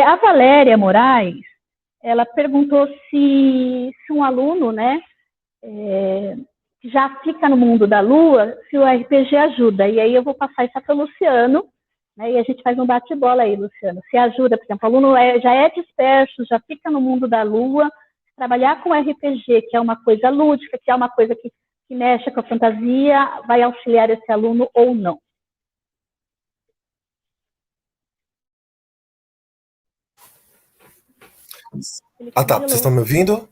A Valéria Moraes, ela perguntou se um aluno, né, que já fica no mundo da lua, se o RPG ajuda. E aí eu vou passar isso para o Luciano, né, e a gente faz um bate-bola aí, Luciano. Se ajuda, por exemplo, o aluno já é disperso, já fica no mundo da lua, trabalhar com RPG, que é uma coisa lúdica, que é uma coisa que mexe com a fantasia, vai auxiliar esse aluno ou não? Tá. Vocês estão me ouvindo?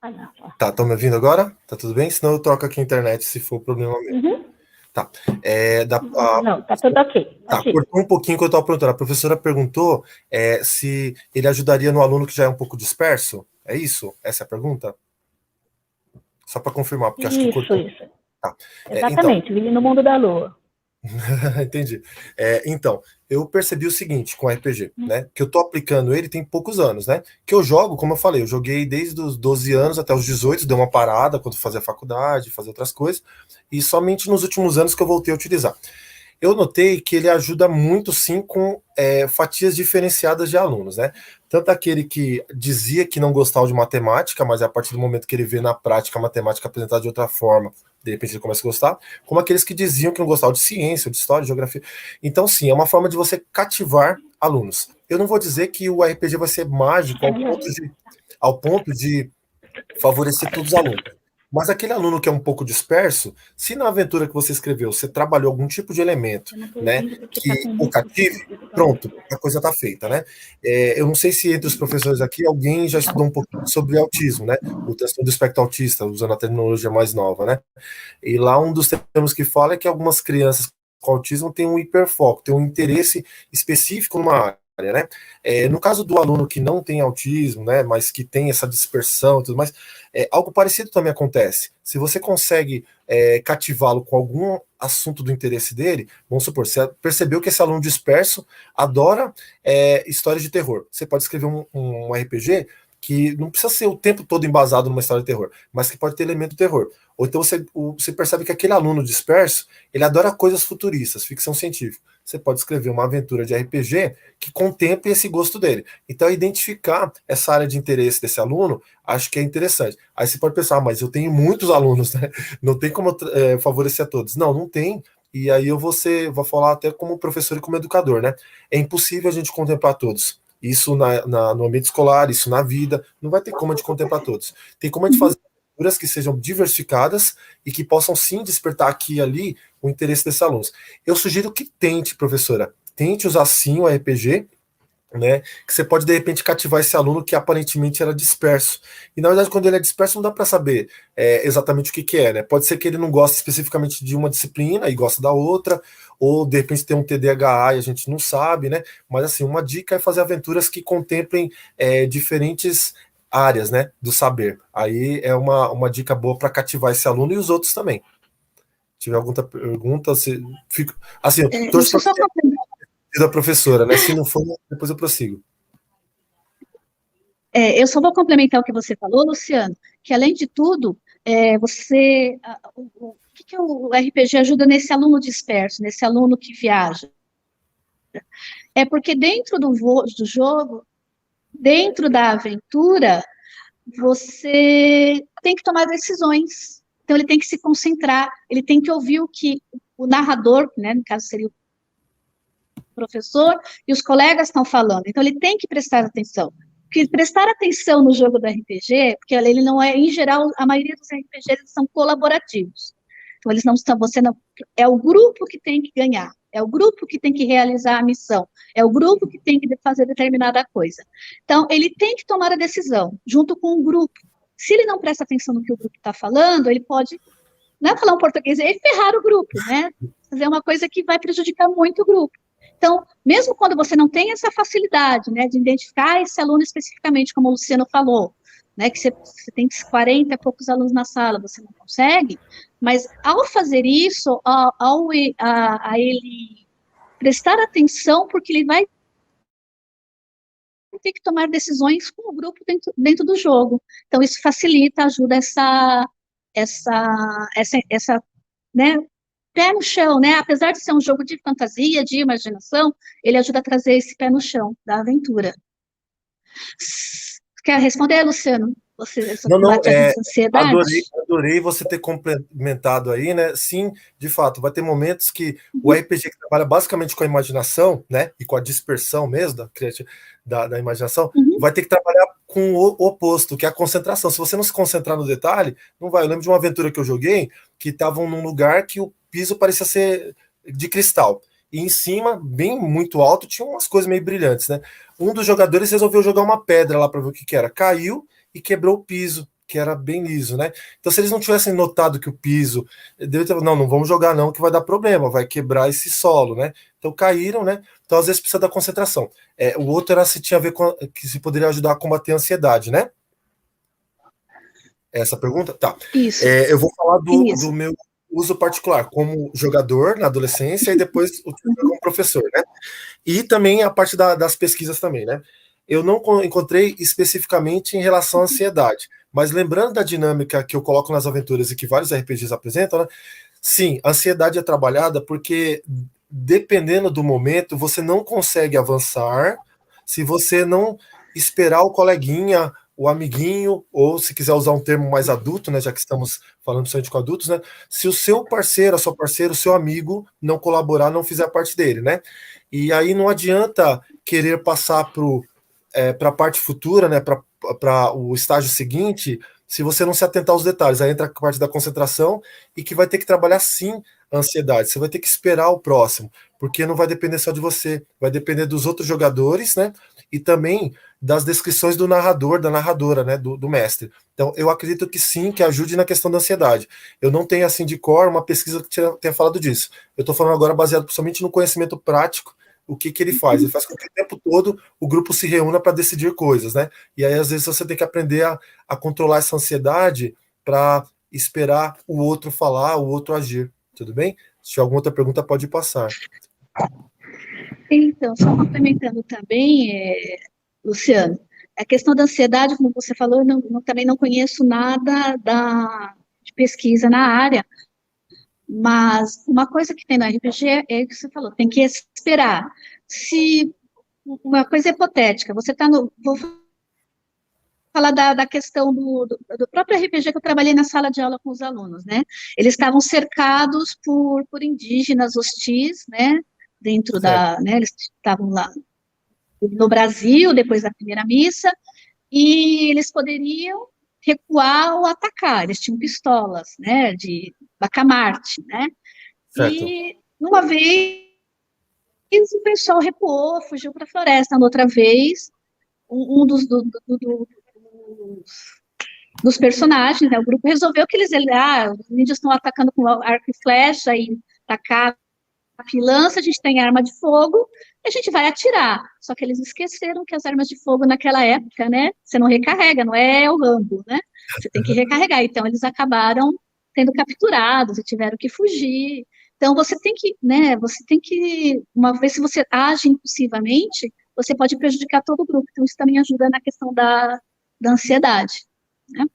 Não. Tá, estão me ouvindo agora? Tá tudo bem? Senão eu troco aqui a internet, se for problema meu. Uhum. Tá. Não, tá tudo ok. Tá, cortou um pouquinho que eu estava perguntando. A professora perguntou se ele ajudaria no aluno que já é um pouco disperso. É isso? Essa é a pergunta? Só para confirmar, porque acho que cortou. Isso. Tá. Exatamente, vive no mundo da lua. Entendi. Então, eu percebi o seguinte com o RPG, né? Que eu tô aplicando ele tem poucos anos, né? Que eu jogo, como eu falei, eu joguei desde os 12 anos até os 18, deu uma parada quando fazia faculdade, fazia outras coisas, e somente nos últimos anos que eu voltei a utilizar. Eu notei que ele ajuda muito, sim, com fatias diferenciadas de alunos, né? Tanto aquele que dizia que não gostava de matemática, mas a partir do momento que ele vê na prática a matemática apresentada de outra forma, de repente ele começa a gostar, como aqueles que diziam que não gostavam de ciência, de história, de geografia. Então, sim, é uma forma de você cativar alunos. Eu não vou dizer que o RPG vai ser mágico ao ponto de favorecer todos os alunos. Mas aquele aluno que é um pouco disperso, se na aventura que você escreveu você trabalhou algum tipo de elemento, né, que o cative, pronto, a coisa está feita, né? Eu não sei se entre os professores aqui alguém já estudou um pouquinho sobre autismo, né? O transtorno do espectro autista, usando a terminologia mais nova, né? E lá um dos termos que fala é que algumas crianças com autismo têm um hiperfoco, têm um interesse específico numa área. né? No caso do aluno que não tem autismo, né, mas que tem essa dispersão e tudo mais, algo parecido também acontece. Se você consegue cativá-lo com algum assunto do interesse dele, vamos supor, você percebeu que esse aluno disperso adora histórias de terror. Você pode escrever um RPG que não precisa ser o tempo todo embasado numa história de terror, mas que pode ter elemento de terror. Ou então você percebe que aquele aluno disperso, ele adora coisas futuristas, ficção científica. Você pode escrever uma aventura de RPG que contemple esse gosto dele. Então, identificar essa área de interesse desse aluno, acho que é interessante. Aí você pode pensar, mas eu tenho muitos alunos, né? Não tem como favorecer a todos. Não, não tem. E aí vou falar até como professor e como educador, né? É impossível a gente contemplar todos. Isso no ambiente escolar, isso na vida, não vai ter como a gente contemplar todos. Tem como a gente fazer aventuras que sejam diversificadas e que possam sim despertar aqui e ali o interesse desses alunos. Eu sugiro que tente, professora, tente usar sim o RPG, né, que você pode de repente cativar esse aluno que aparentemente era disperso. E na verdade, quando ele é disperso, não dá para saber exatamente o que é, né? Pode ser que ele não goste especificamente de uma disciplina e gosta da outra, ou de repente tem um TDAH e a gente não sabe, né? Mas assim, uma dica é fazer aventuras que contemplem diferentes áreas, né, do saber. Aí é uma dica boa para cativar esse aluno e os outros também. Se tiver alguma pergunta, assim, eu torço para da professora, né? Se não for, depois eu prossigo. Eu só vou complementar o que você falou, Luciano, que além de tudo, o que o RPG ajuda nesse aluno disperso, nesse aluno que viaja? É porque dentro do jogo, dentro da aventura, você tem que tomar decisões. Então, ele tem que se concentrar, ele tem que ouvir o que o narrador, né, no caso seria o professor, e os colegas estão falando. Então, ele tem que prestar atenção. Porque prestar atenção no jogo do RPG, porque ele não é, em geral, a maioria dos RPGs eles são colaborativos. Então, eles não estão, é o grupo que tem que ganhar, é o grupo que tem que realizar a missão, é o grupo que tem que fazer determinada coisa. Então, ele tem que tomar a decisão, junto com o grupo. Se ele não presta atenção no que o grupo está falando, ele pode, não é falar um português, é ferrar o grupo, né? Fazer uma coisa que vai prejudicar muito o grupo. Então, mesmo quando você não tem essa facilidade, né, de identificar esse aluno especificamente, como o Luciano falou, né, que você tem 40 e poucos alunos na sala, você não consegue, mas ao fazer isso, a ele prestar atenção, porque ele vai ter que tomar decisões com o grupo dentro do jogo. Então, isso facilita, ajuda né, pé no chão, né? Apesar de ser um jogo de fantasia, de imaginação, ele ajuda a trazer esse pé no chão da aventura. Quer responder, Luciano? Você combate a ansiedade? Adorei você ter complementado aí, né? Sim, de fato, vai ter momentos que o RPG que trabalha basicamente com a imaginação, né? E com a dispersão mesmo da imaginação, vai ter que trabalhar com o oposto, que é a concentração. Se você não se concentrar no detalhe, não vai. Eu lembro de uma aventura que eu joguei que estavam num lugar que o piso parecia ser de cristal. E em cima, bem muito alto, tinha umas coisas meio brilhantes, né? Um dos jogadores resolveu jogar uma pedra lá para ver o que era. Caiu e quebrou o piso, que era bem liso, né? Então, se eles não tivessem notado que o piso... não vamos jogar não, que vai dar problema, vai quebrar esse solo, né? Então, caíram, né? Então, às vezes, precisa da concentração. O outro era se tinha a ver com... que se poderia ajudar a combater a ansiedade, né? Essa pergunta? Tá. Isso. Eu vou falar do meu uso particular, como jogador na adolescência e depois como professor, né? E também a parte das pesquisas também, né? Eu não encontrei especificamente em relação à ansiedade, mas lembrando da dinâmica que eu coloco nas aventuras e que vários RPGs apresentam, né? Sim, a ansiedade é trabalhada porque, dependendo do momento, você não consegue avançar se você não esperar o coleguinha, o amiguinho, ou se quiser usar um termo mais adulto, né, já que estamos falando somente com adultos, né, se o seu parceiro, a sua parceira, o seu amigo não colaborar, não fizer parte dele, né? E aí não adianta querer passar para a parte futura, né, para o estágio seguinte, se você não se atentar aos detalhes. Aí entra a parte da concentração e que vai ter que trabalhar sim a ansiedade. Você vai ter que esperar o próximo, porque não vai depender só de você, vai depender dos outros jogadores, né? E também das descrições do narrador, da narradora, né? Do mestre. Então, eu acredito que sim, que ajude na questão da ansiedade. Eu não tenho, assim, de cor uma pesquisa que tenha falado disso. Eu estou falando agora baseado somente no conhecimento prático o que ele faz? Ele faz com que o tempo todo o grupo se reúna para decidir coisas, né? E aí, às vezes, você tem que aprender a controlar essa ansiedade para esperar o outro falar, o outro agir. Tudo bem? Se tiver alguma outra pergunta, pode passar. Então, só complementando também, Luciano, a questão da ansiedade, como você falou, eu também não conheço nada de pesquisa na área, mas uma coisa que tem no RPG é o que você falou, tem que esperar. Se uma coisa hipotética, você está no. Vou falar da questão do próprio RPG que eu trabalhei na sala de aula com os alunos, né? Eles estavam cercados por indígenas hostis, né? Dentro né? Eles estavam lá no Brasil, depois da primeira missa, e eles poderiam recuar ou atacar, eles tinham pistolas, né? De bacamarte, né? Certo. E uma vez o pessoal recuou, fugiu para a floresta. Na outra vez, um dos personagens, né, o grupo resolveu que os índios estão atacando com arco e flecha e tacar e lança, a gente tem arma de fogo, e a gente vai atirar. Só que eles esqueceram que as armas de fogo naquela época, né, você não recarrega, não é o Rambo, né, você tem que recarregar. Então, eles acabaram sendo capturados e tiveram que fugir. Então, você tem que, uma vez se você age impulsivamente, você pode prejudicar todo o grupo. Então, isso também ajuda na questão da ansiedade, né?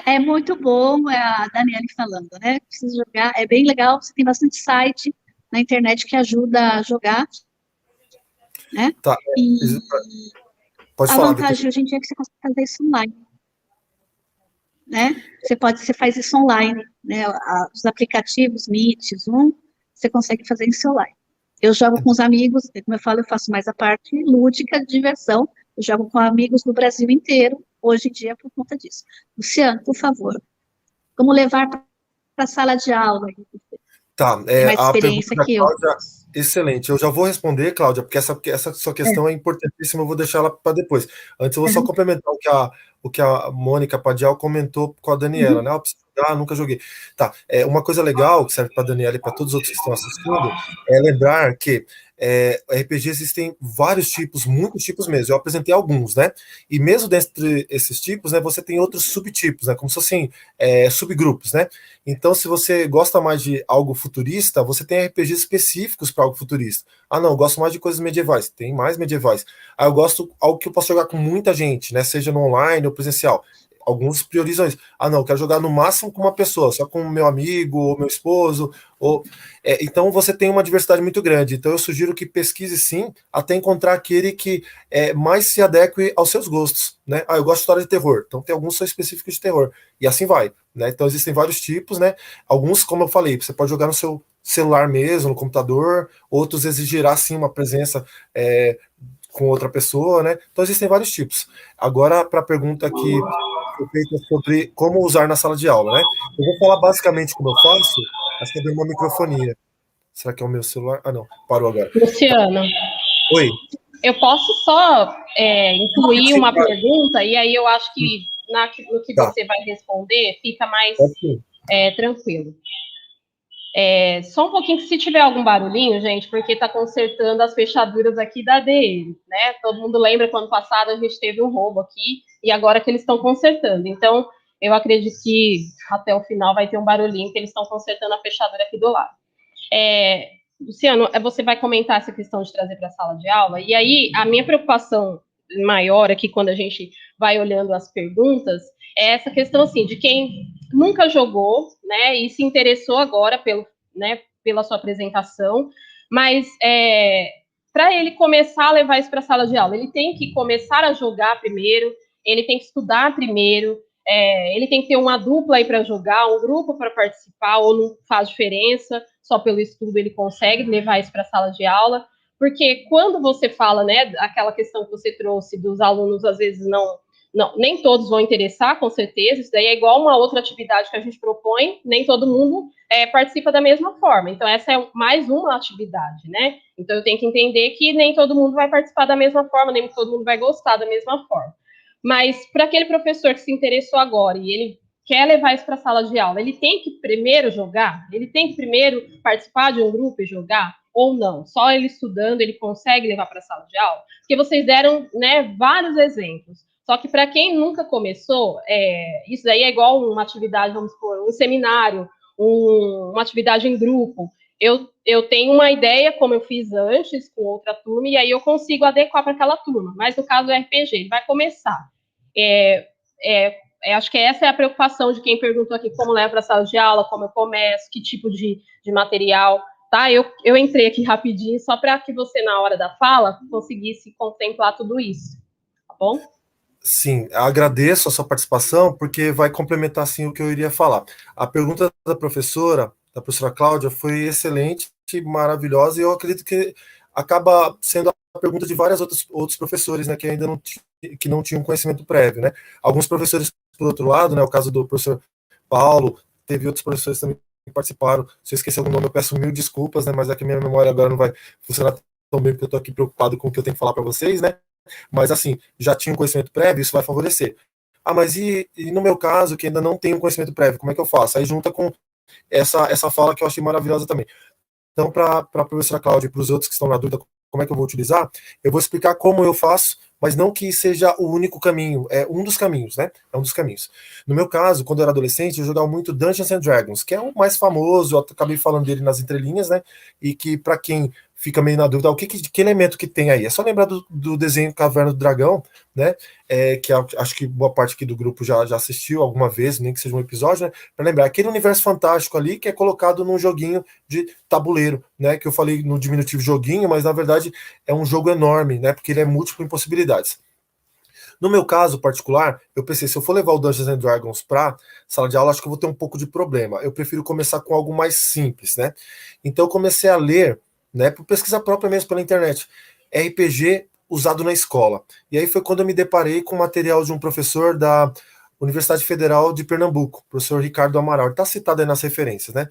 É muito bom, a Daniele falando, né? Precisa jogar, é bem legal, você tem bastante site na internet que ajuda a jogar, né? Tá. E Pode a falar. vantagem hoje em dia é que você consegue fazer isso online, né? Você faz isso online, né? Os aplicativos Meet, Zoom, você consegue fazer isso online. Eu jogo com os amigos, como eu falo, eu faço mais a parte lúdica, de diversão, eu jogo com amigos do Brasil inteiro, hoje em dia, por conta disso. Luciano, por favor, como levar para a sala de aula? Tá, Tem mais a experiência pergunta da que eu. Cláudia, excelente. Eu já vou responder, Cláudia, porque essa sua questão é importantíssima, eu vou deixar ela para depois. Antes, eu vou só complementar o que a Mônica Padial comentou com a Daniela, né? Eu preciso jogar, nunca joguei. Tá, uma coisa legal que serve para a Daniela e para todos os outros que estão assistindo é lembrar que RPG existem vários tipos, muitos tipos mesmo. Eu apresentei alguns, né? E mesmo dentre esses tipos, né, você tem outros subtipos, né? Como se fossem subgrupos, né? Então, se você gosta mais de algo futurista, você tem RPGs específicos para algo futurista. Ah, não, eu gosto mais de coisas medievais. Tem mais medievais. Ah, eu gosto de algo que eu posso jogar com muita gente, né? Seja no online ou presencial. Alguns priorizam isso. Ah, não, eu quero jogar no máximo com uma pessoa, só com meu amigo ou meu esposo. Então, você tem uma diversidade muito grande. Então, eu sugiro que pesquise sim, até encontrar aquele que mais se adeque aos seus gostos, né? Ah, eu gosto de história de terror. Então, tem alguns que são específicos de terror. E assim vai, né? Então, existem vários tipos, né? Alguns, como eu falei, você pode jogar no seu celular mesmo, no computador. Outros exigirá, sim, uma presença com outra pessoa, né? Então, existem vários tipos. Agora, para a pergunta que foi feita sobre como usar na sala de aula, né? Eu vou falar basicamente como eu faço. Acho que deu uma microfonia. Será que é o meu celular? Ah, não. Parou agora. Luciano, Oi. eu posso só incluir uma pergunta, e aí eu acho que no que você vai responder fica mais tranquilo. Só um pouquinho, que se tiver algum barulhinho, gente, porque está consertando as fechaduras aqui da ADM, né? Todo mundo lembra que ano passado a gente teve um roubo aqui, e agora que eles estão consertando. Então, eu acredito que até o final vai ter um barulhinho, que eles estão consertando a fechadura aqui do lado. Luciano, você vai comentar essa questão de trazer para a sala de aula, e aí a minha preocupação maior aqui, quando a gente vai olhando as perguntas, é essa questão, assim, de quem nunca jogou, né, e se interessou agora pela sua apresentação, mas para ele começar a levar isso para a sala de aula, ele tem que começar a jogar primeiro, ele tem que estudar primeiro, ele tem que ter uma dupla aí para jogar, um grupo para participar, ou não faz diferença, só pelo estudo ele consegue levar isso para a sala de aula, porque quando você fala, né, aquela questão que você trouxe dos alunos, às vezes nem todos vão interessar, com certeza, isso daí é igual uma outra atividade que a gente propõe, nem todo mundo participa da mesma forma, então essa é mais uma atividade, né, então eu tenho que entender que nem todo mundo vai participar da mesma forma, nem todo mundo vai gostar da mesma forma, mas para aquele professor que se interessou agora, e ele quer levar isso para a sala de aula, ele tem que primeiro jogar? Ele tem que primeiro participar de um grupo e jogar? Ou não? Só ele estudando, ele consegue levar para a sala de aula? Porque vocês deram, né, vários exemplos. Só que para quem nunca começou, isso daí é igual uma atividade, vamos supor, um seminário, uma atividade em grupo. Eu tenho uma ideia, como eu fiz antes com outra turma, e aí eu consigo adequar para aquela turma. Mas no caso do RPG, ele vai começar. Acho que essa é a preocupação de quem perguntou aqui como leva para a sala de aula, como eu começo, que tipo de material. Tá? Eu entrei aqui rapidinho só para que você, na hora da fala, conseguisse contemplar tudo isso. Tá bom? Sim, agradeço a sua participação, porque vai complementar, assim, o que eu iria falar. A pergunta da professora Cláudia, foi excelente, maravilhosa, e eu acredito que acaba sendo a pergunta de vários outros professores, né, que ainda não tinham conhecimento prévio, né. Alguns professores, por outro lado, né, o caso do professor Paulo, teve outros professores também que participaram. Se eu esquecer algum nome, eu peço mil desculpas, né, mas é que minha memória agora não vai funcionar tão bem, porque eu estou aqui preocupado com o que eu tenho que falar para vocês, né. Mas, assim, já tinha um conhecimento prévio, isso vai favorecer. Mas e no meu caso, que ainda não tenho conhecimento prévio, como é que eu faço? Aí junta com essa fala que eu achei maravilhosa também. Então, para a professora Cláudia e para os outros que estão na dúvida como é que eu vou utilizar, eu vou explicar como eu faço, mas não que seja o único caminho, é um dos caminhos, né? É um dos caminhos. No meu caso, quando eu era adolescente, eu jogava muito Dungeons and Dragons, que é o mais famoso, eu acabei falando dele nas entrelinhas, né? E que, para quem fica meio na dúvida, que elemento que tem aí? É só lembrar do desenho Caverna do Dragão, né? Que acho que boa parte aqui do grupo já assistiu alguma vez, nem que seja um episódio, né? Para lembrar, aquele universo fantástico ali que é colocado num joguinho de tabuleiro, né? Que eu falei no diminutivo joguinho, mas na verdade é um jogo enorme, né? Porque ele é múltiplo em possibilidades. No meu caso particular, eu pensei, se eu for levar o Dungeons and Dragons para sala de aula, acho que eu vou ter um pouco de problema. Eu prefiro começar com algo mais simples, né? Então eu comecei a ler, né, por pesquisa própria mesmo pela internet, RPG usado na escola. E aí foi quando eu me deparei com o material de um professor da Universidade Federal de Pernambuco, professor Ricardo Amaral. Ele está citado aí nas referências, né?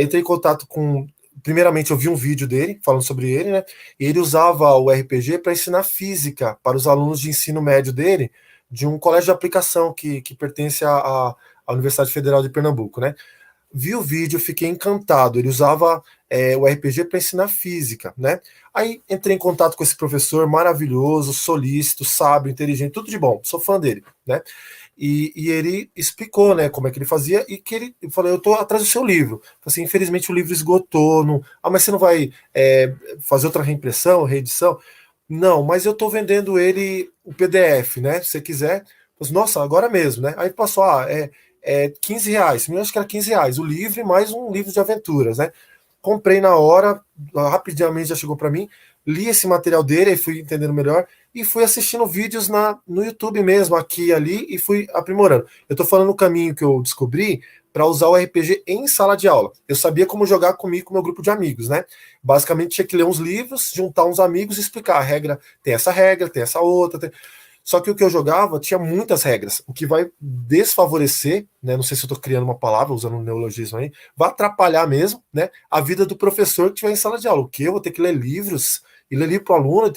Entrei em contato com... Primeiramente, eu vi um vídeo dele, falando sobre ele, né? E ele usava o RPG para ensinar física para os alunos de ensino médio dele, de um colégio de aplicação que pertence à Universidade Federal de Pernambuco, né? Vi o vídeo, fiquei encantado. Ele usava o RPG para ensinar física, né? Aí entrei em contato com esse professor maravilhoso, solícito, sábio, inteligente, tudo de bom. Sou fã dele, né? E ele explicou, né, como é que ele fazia, e que ele falou, eu estou atrás do seu livro. Assim, infelizmente o livro esgotou. Não... mas você não vai fazer outra reimpressão, reedição? Não, mas eu estou vendendo ele o PDF, né? Se você quiser. Mas, nossa, agora mesmo, né? Aí passou, R$15. Eu acho que era R$15. O livro e mais um livro de aventuras, né? Comprei na hora, rapidamente já chegou para mim, li esse material dele, aí fui entendendo melhor, e fui assistindo vídeos no YouTube mesmo, aqui e ali, e fui aprimorando. Eu estou falando o caminho que eu descobri para usar o RPG em sala de aula. Eu sabia como jogar comigo, com o meu grupo de amigos, né? Basicamente tinha que ler uns livros, juntar uns amigos e explicar a regra, tem essa outra. Só que o que eu jogava tinha muitas regras, o que vai desfavorecer, né? Não sei se eu estou criando uma palavra, usando um neologismo aí, vai atrapalhar mesmo, né? A vida do professor que estiver em sala de aula. O quê? Eu vou ter que ler livros, e ler livro para o aluno,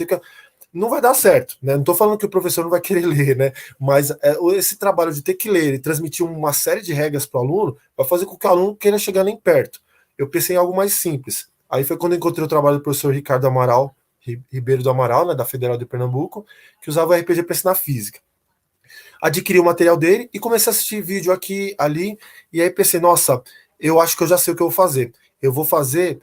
não vai dar certo, né? Não estou falando que o professor não vai querer ler, né? Mas esse trabalho de ter que ler e transmitir uma série de regras para o aluno vai fazer com que o aluno queira chegar nem perto. Eu pensei em algo mais simples. Aí foi quando eu encontrei o trabalho do professor Ricardo Amaral, Ribeiro do Amaral, né, da Federal de Pernambuco, que usava o RPG para ensinar física. Adquiri o material dele e comecei a assistir vídeo aqui, ali, e aí pensei, nossa, eu acho que eu já sei o que eu vou fazer. Eu vou fazer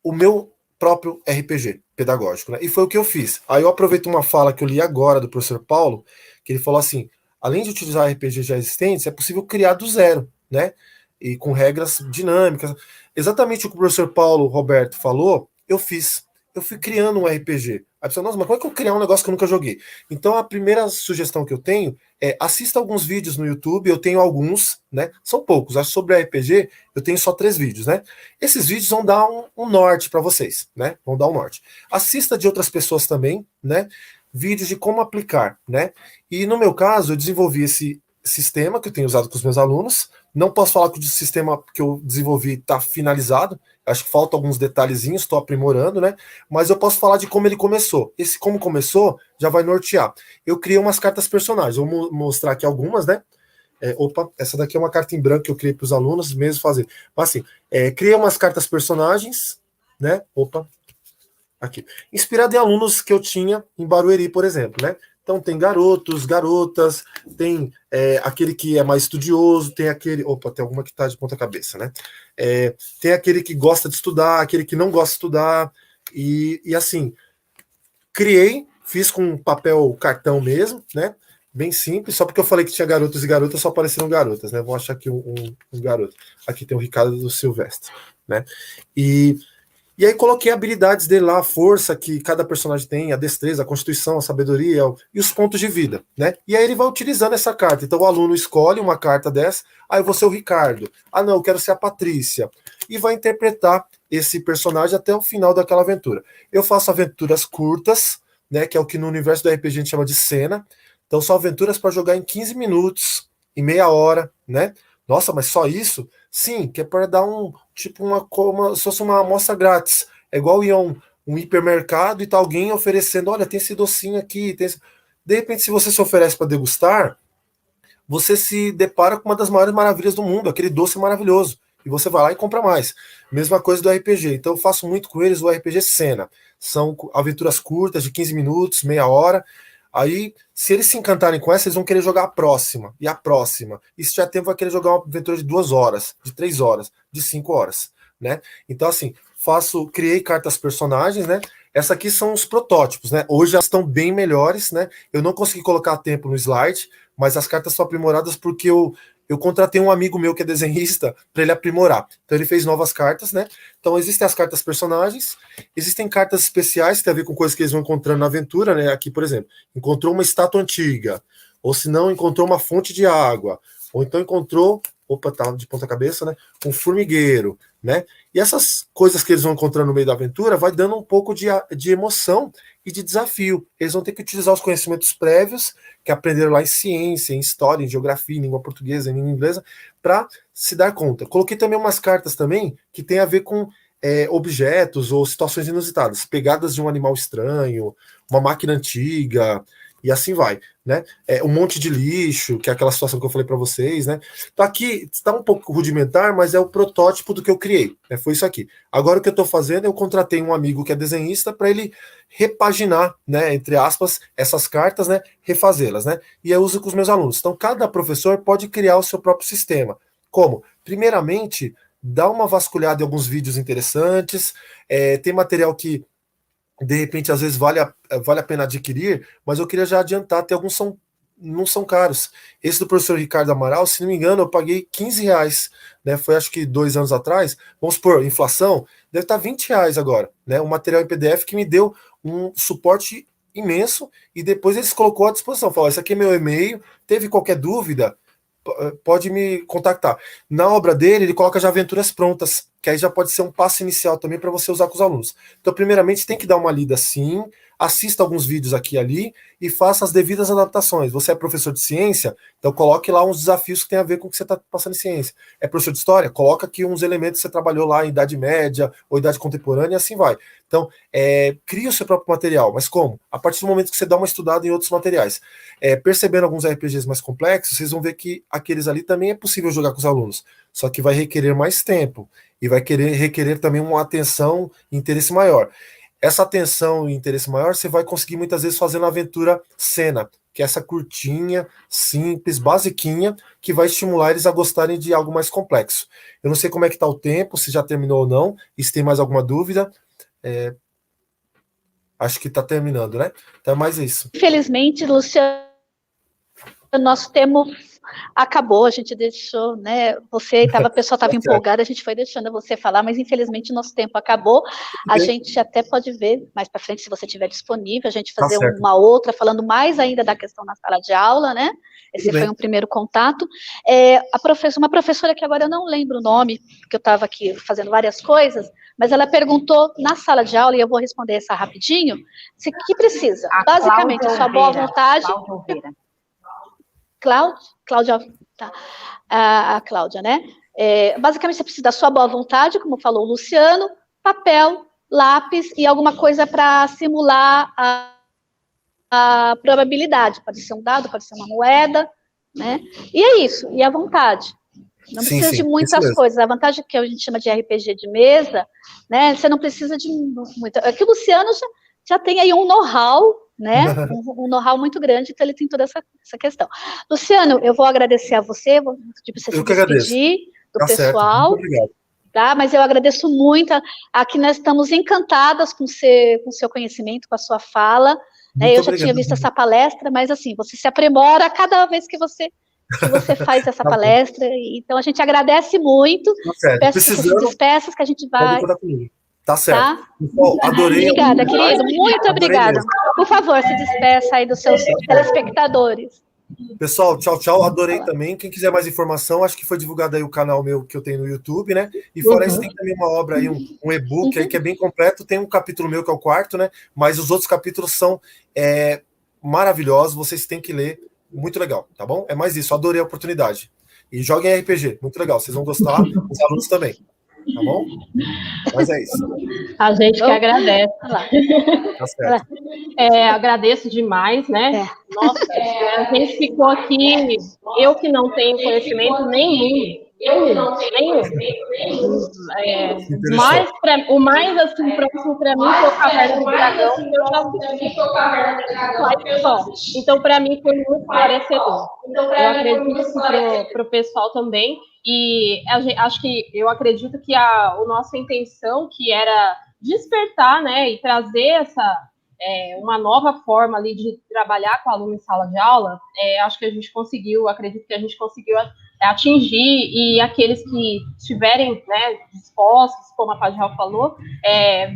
o meu próprio RPG pedagógico, né? E foi o que eu fiz. Aí eu aproveito uma fala que eu li agora do professor Paulo, que ele falou assim, além de utilizar RPGs já existentes, é possível criar do zero, né? E com regras dinâmicas. Exatamente o que o professor Paulo Roberto falou, eu fiz. Eu fui criando um RPG. Aí a pessoa, nossa, mas como é que eu criar um negócio que eu nunca joguei? Então a primeira sugestão que eu tenho é assista alguns vídeos no YouTube, eu tenho alguns, né? São poucos, acho que sobre RPG eu tenho só 3 vídeos, né? Esses vídeos vão dar um norte para vocês, né? Vão dar um norte. Assista de outras pessoas também, né? Vídeos de como aplicar, né? E no meu caso, eu desenvolvi esse sistema que eu tenho usado com os meus alunos. Não posso falar que o sistema que eu desenvolvi está finalizado. Acho que faltam alguns detalhezinhos, estou aprimorando, né? Mas eu posso falar de como ele começou. Esse como começou já vai nortear. Eu criei umas cartas personagens. Vou mostrar aqui algumas, né? Opa, essa daqui é uma carta em branco que eu criei para os alunos mesmo fazer. Mas assim, criei umas cartas personagens, né? Opa, aqui. Inspirado em alunos que eu tinha em Barueri, por exemplo, né? Então tem garotos, garotas, tem aquele que é mais estudioso, tem aquele... Opa, tem alguma que tá de ponta cabeça, né? Tem aquele que gosta de estudar, aquele que não gosta de estudar, e assim, fiz com papel cartão mesmo, né? Bem simples, só porque eu falei que tinha garotos e garotas, só apareceram garotas, né? Vou achar aqui um garoto. Aqui tem o Ricardo do Silvestre, né? E aí coloquei habilidades dele lá, a força que cada personagem tem, a destreza, a constituição, a sabedoria e os pontos de vida, né? E aí ele vai utilizando essa carta. Então o aluno escolhe uma carta dessa, eu vou ser o Ricardo. Não, eu quero ser a Patrícia. E vai interpretar esse personagem até o final daquela aventura. Eu faço aventuras curtas, né? Que é o que no universo do RPG a gente chama de cena. Então são aventuras para jogar em 15 minutos, em meia hora, né? Nossa, mas só isso? Sim, que é para dar como se fosse uma amostra grátis. É igual ir a um hipermercado e tá alguém oferecendo, olha, tem esse docinho aqui. De repente, se você se oferece para degustar, você se depara com uma das maiores maravilhas do mundo, aquele doce maravilhoso. E você vai lá e compra mais. Mesma coisa do RPG. Então eu faço muito com eles o RPG Cena. São aventuras curtas, de 15 minutos, meia hora. Aí, se eles se encantarem com essa, eles vão querer jogar a próxima, e a próxima. E se tiver tempo, vai querer jogar uma aventura de 2 horas, de 3 horas, de 5 horas, né? Então, assim, criei cartas personagens, né? Essa aqui são os protótipos, né? Hoje elas estão bem melhores, né? Eu não consegui colocar tempo no slide, mas as cartas são aprimoradas porque eu contratei um amigo meu que é desenhista para ele aprimorar. Então ele fez novas cartas, né? Então existem as cartas personagens, existem cartas especiais que tem a ver com coisas que eles vão encontrando na aventura, né? Aqui, por exemplo, encontrou uma estátua antiga, ou se não, encontrou uma fonte de água, ou então encontrou, opa, tá de ponta cabeça, né? Um formigueiro, né? E essas coisas que eles vão encontrando no meio da aventura vai dando um pouco de emoção e de desafio. Eles vão ter que utilizar os conhecimentos prévios que aprenderam lá em ciência, em história, em geografia, em língua portuguesa, em língua inglesa, para se dar conta. Coloquei também umas cartas também que tem a ver com objetos ou situações inusitadas, pegadas de um animal estranho, uma máquina antiga, e assim vai, né? Um monte de lixo, que é aquela situação que eu falei para vocês, né? Então aqui está um pouco rudimentar, mas é o protótipo do que eu criei, né? Foi isso aqui. Agora o que eu estou fazendo, eu contratei um amigo que é desenhista para ele repaginar, né, entre aspas, essas cartas, né, refazê-las, né? E eu uso com os meus alunos. Então cada professor pode criar o seu próprio sistema. Como? Primeiramente, dá uma vasculhada em alguns vídeos interessantes, tem material que de repente, às vezes, vale a pena adquirir, mas eu queria já adiantar, tem alguns não são caros. Esse do professor Ricardo Amaral, se não me engano, eu paguei R$ 15, né? Foi acho que 2 anos atrás. Vamos supor, inflação, deve estar R$ 20 agora, né? Um material em PDF que me deu um suporte imenso e depois eles colocou à disposição. Falou, esse aqui é meu e-mail, teve qualquer dúvida, pode me contactar. Na obra dele, ele coloca já aventuras prontas, que aí já pode ser um passo inicial também para você usar com os alunos. Então, primeiramente, tem que dar uma lida sim, assista alguns vídeos aqui e ali e faça as devidas adaptações. Você é professor de ciência, então coloque lá uns desafios que tem a ver com o que você está passando em ciência. É professor de história? Coloca aqui uns elementos que você trabalhou lá em Idade Média ou Idade Contemporânea e assim vai. Então, cria o seu próprio material, mas como? A partir do momento que você dá uma estudada em outros materiais. Percebendo alguns RPGs mais complexos, vocês vão ver que aqueles ali também é possível jogar com os alunos, só que vai requerer mais tempo e vai requerer também uma atenção e interesse maior. Essa atenção e interesse maior você vai conseguir muitas vezes fazendo a aventura cena, que é essa curtinha, simples, basiquinha, que vai estimular eles a gostarem de algo mais complexo. Eu não sei como é que está o tempo, se já terminou ou não, e se tem mais alguma dúvida. Acho que está terminando, né? Então é mais isso. Infelizmente, Luciano, nosso tempo acabou, a gente deixou, né? A pessoa estava empolgada, a gente foi deixando você falar, mas infelizmente o nosso tempo acabou. A gente até pode ver mais para frente, se você estiver disponível, a gente fazer uma outra, falando mais ainda da questão na sala de aula, né? Esse foi um primeiro contato. Uma professora que agora eu não lembro o nome, porque eu estava aqui fazendo várias coisas, mas ela perguntou na sala de aula, e eu vou responder essa rapidinho, se que precisa. Basicamente, a sua boa vontade. Cláudia, tá. A Cláudia, né? Basicamente, você precisa da sua boa vontade, como falou o Luciano, papel, lápis e alguma coisa para simular a probabilidade. Pode ser um dado, pode ser uma moeda, né? E é isso, e a vontade. Não Sim, precisa de muitas coisas. A vantagem que a gente chama de RPG de mesa, né? Você não precisa de muita. Aqui o Luciano já tem aí um know-how, né? Um know-how muito grande, então ele tem toda essa questão. Luciano, eu vou agradecer a você, vou pedir para você se despedir do pessoal. Muito obrigado. Tá? Mas eu agradeço muito. Aqui nós estamos encantadas com o seu conhecimento, com a sua fala. Né? Eu já tinha visto essa palestra, mas assim, você se aprimora a cada vez que você faz essa palestra, então a gente agradece muito. Peço que você se despeça, que a gente vai. Tá certo. Tá? Pessoal, adorei. Obrigada, querido. Muito obrigada. Por favor, se despeça aí dos seus telespectadores. Pessoal, tchau. Adorei também. Quem quiser mais informação, acho que foi divulgado aí o canal meu que eu tenho no YouTube, né? E fora isso, tem também uma obra aí, um e-book aí que é bem completo. Tem um capítulo meu que é o 4º, né? Mas os outros capítulos são maravilhosos. Vocês têm que ler. Muito legal, tá bom? É mais isso. Adorei a oportunidade. E joguem RPG. Muito legal. Vocês vão gostar. Os alunos também. Tá bom? Mas é isso. A gente que agradece. Tá certo. Agradeço demais, né? Nossa, a gente ficou aqui, eu que não tenho conhecimento nenhum. Mas o mais assim, próximo para mim foi o Caverna do Dragão, que eu já assisti. Então, para mim, foi muito esclarecedor. Eu acredito para o pessoal também. E eu acredito que a nossa intenção, que era despertar, né, e trazer uma nova forma ali de trabalhar com o aluno em sala de aula, acho que a gente conseguiu, acredito que a gente conseguiu atingir, e aqueles que estiverem, né, dispostos, como a Padial falou,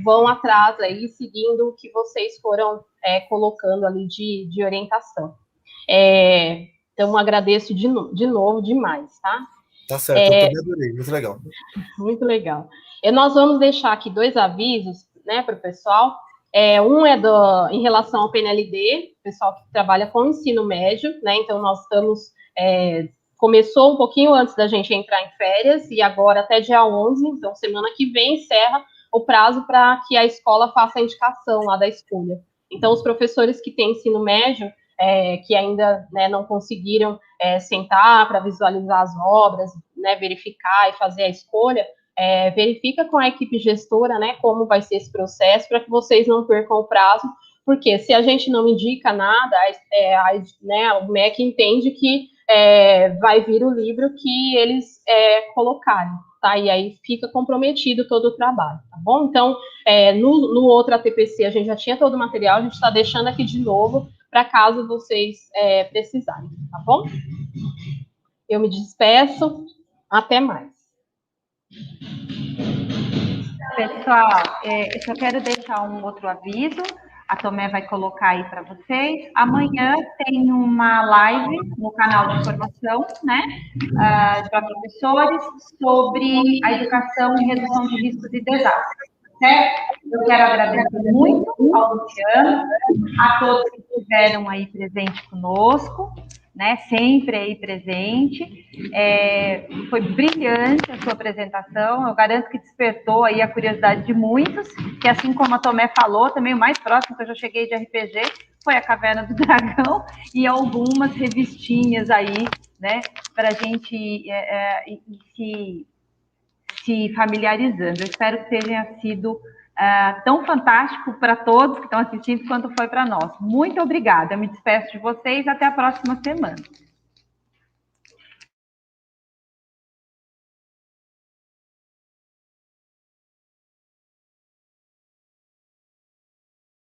vão atrás aí, seguindo o que vocês foram colocando ali de orientação. Então, agradeço de novo demais, tá? Tá certo, eu também adorei, muito legal. Muito legal. Nós vamos deixar aqui 2 avisos, né, para o pessoal. Um é em relação ao PNLD, pessoal que trabalha com o ensino médio, né? Então nós estamos começou um pouquinho antes da gente entrar em férias, e agora até dia 11, então semana que vem encerra o prazo para que a escola faça a indicação lá da escolha. Então os professores que têm ensino médio, que ainda, né, não conseguiram sentar para visualizar as obras, né, verificar e fazer a escolha, verifica com a equipe gestora, né, como vai ser esse processo, para que vocês não percam o prazo, porque se a gente não indica nada, né, o MEC entende que vai vir o livro que eles colocarem, tá? E aí fica comprometido todo o trabalho, tá bom? Então, no outro ATPC a gente já tinha todo o material, a gente está deixando aqui de novo, para caso vocês precisarem, tá bom? Eu me despeço, até mais. Pessoal, eu só quero deixar um outro aviso, a Tomé vai colocar aí para vocês. Amanhã tem uma live no canal de formação, né, para professores, sobre a educação e redução de riscos e desastres, certo? Eu quero agradecer muito ao Luciano, a todos que estiveram aí presentes conosco, né, sempre aí presente. Foi brilhante a sua apresentação, eu garanto que despertou aí a curiosidade de muitos, que assim como a Tomé falou, também o mais próximo que eu já cheguei de RPG foi a Caverna do Dragão e algumas revistinhas aí, né, para a gente ir se familiarizando. Eu espero que tenha sido tão fantástico para todos que estão assistindo quanto foi para nós. Muito obrigada, eu me despeço de vocês, até a próxima semana.